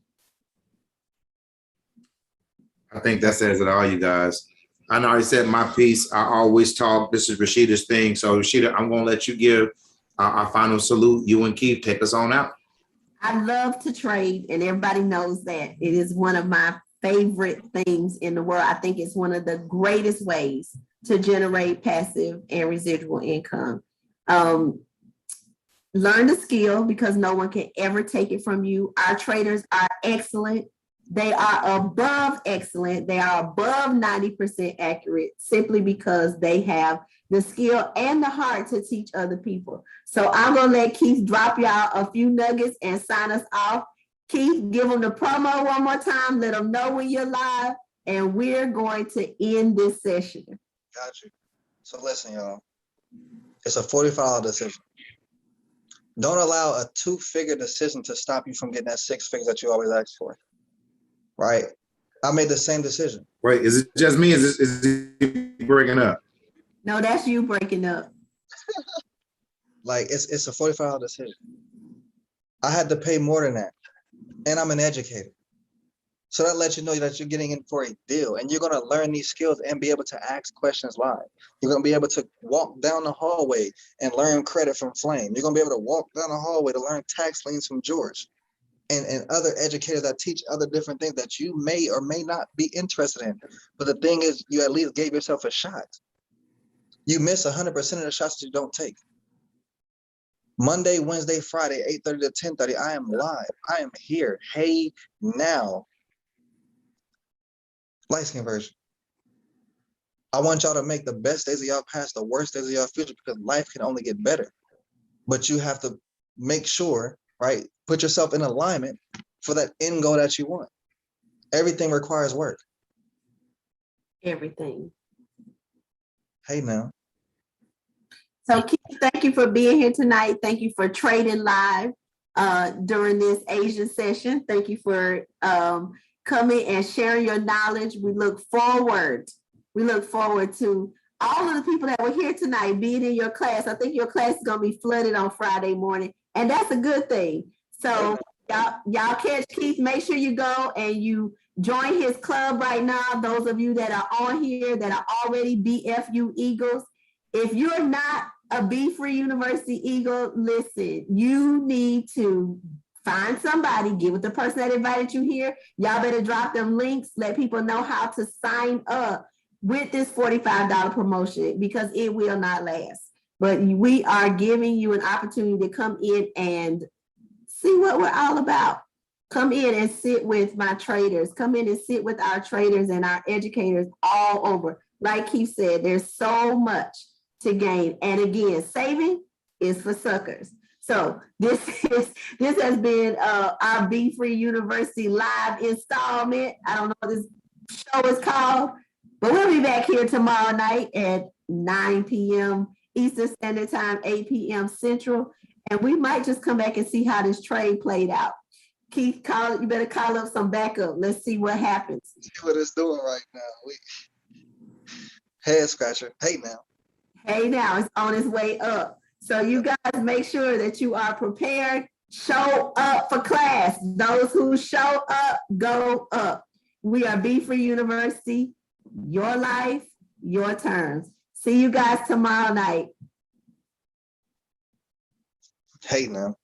I think that says it all, you guys. I know I said my piece. I always talk. This is Rasheeda's thing. So Rasheeda, I'm going to let you give our final salute. You and Keith, take us on out. I love to trade, and everybody knows that. It is one of my favorite things in the world. I think it's one of the greatest ways to generate passive and residual income. Learn the skill because no one can ever take it from you. Our traders are excellent. They are above excellent. They are above 90% accurate simply because they have the skill and the heart to teach other people. So I'm going to let Keith drop y'all a few nuggets and sign us off. Keith, give them the promo one more time. Let them know when you're live. And we're going to end this session. Got you. So listen, y'all. It's a $45 decision. Don't allow a 2-figure decision to stop you from getting that 6 figures that you always ask for. Right? I made the same decision. Wait, is it just me? Is it breaking up? No, that's you breaking up. Like it's a $45 decision. I had to pay more than that. And I'm an educator. So that lets you know that you're getting in for a deal, and you're going to learn these skills and be able to ask questions live. You're going to be able to walk down the hallway and learn credit from Flame. You're going to be able to walk down the hallway to learn tax liens from George and other educators that teach other different things that you may or may not be interested in. But the thing is, you at least gave yourself a shot. You miss 100% of the shots that you don't take. Monday, Wednesday, Friday, 8:30 to 10:30, I am live. I am here. Hey, now. Light skin version. I want y'all to make the best days of y'all past the worst days of y'all future, because life can only get better. But you have to make sure, right? Put yourself in alignment for that end goal that you want. Everything requires work. Everything. Hey now. So Keith, thank you for being here tonight. Thank you for trading live during this Asian session. Thank you for coming and sharing your knowledge. We look forward to all of the people that were here tonight being in your class. I think your class is going to be flooded on Friday morning, and that's a good thing. So Y'all catch Keith. Make sure you go and you join his club right now. Those of you that are on here that are already BFU Eagles. If you're not a Be Free University Eagle, listen, you need to find somebody, get with the person that invited you here. Y'all better drop them links, let people know how to sign up with this $45 promotion because it will not last. But we are giving you an opportunity to come in and see what we're all about. Come in and sit with my traders. Come in and sit with our traders and our educators all over. Like Keith said, there's so much to gain. And again, saving is for suckers. So this has been our Be Free University live installment. I don't know what this show is called, but we'll be back here tomorrow night at 9 p.m. Eastern Standard Time, 8 p.m. Central. And we might just come back and see how this trade played out. Keith, you better call up some backup. Let's see what happens. See what it's doing right now. Head scratcher. Hey now. Hey now, it's on its way up. So you guys make sure that you are prepared. Show up for class. Those who show up, go up. We are Be Free University. Your life, your terms. See you guys tomorrow night. Hey now.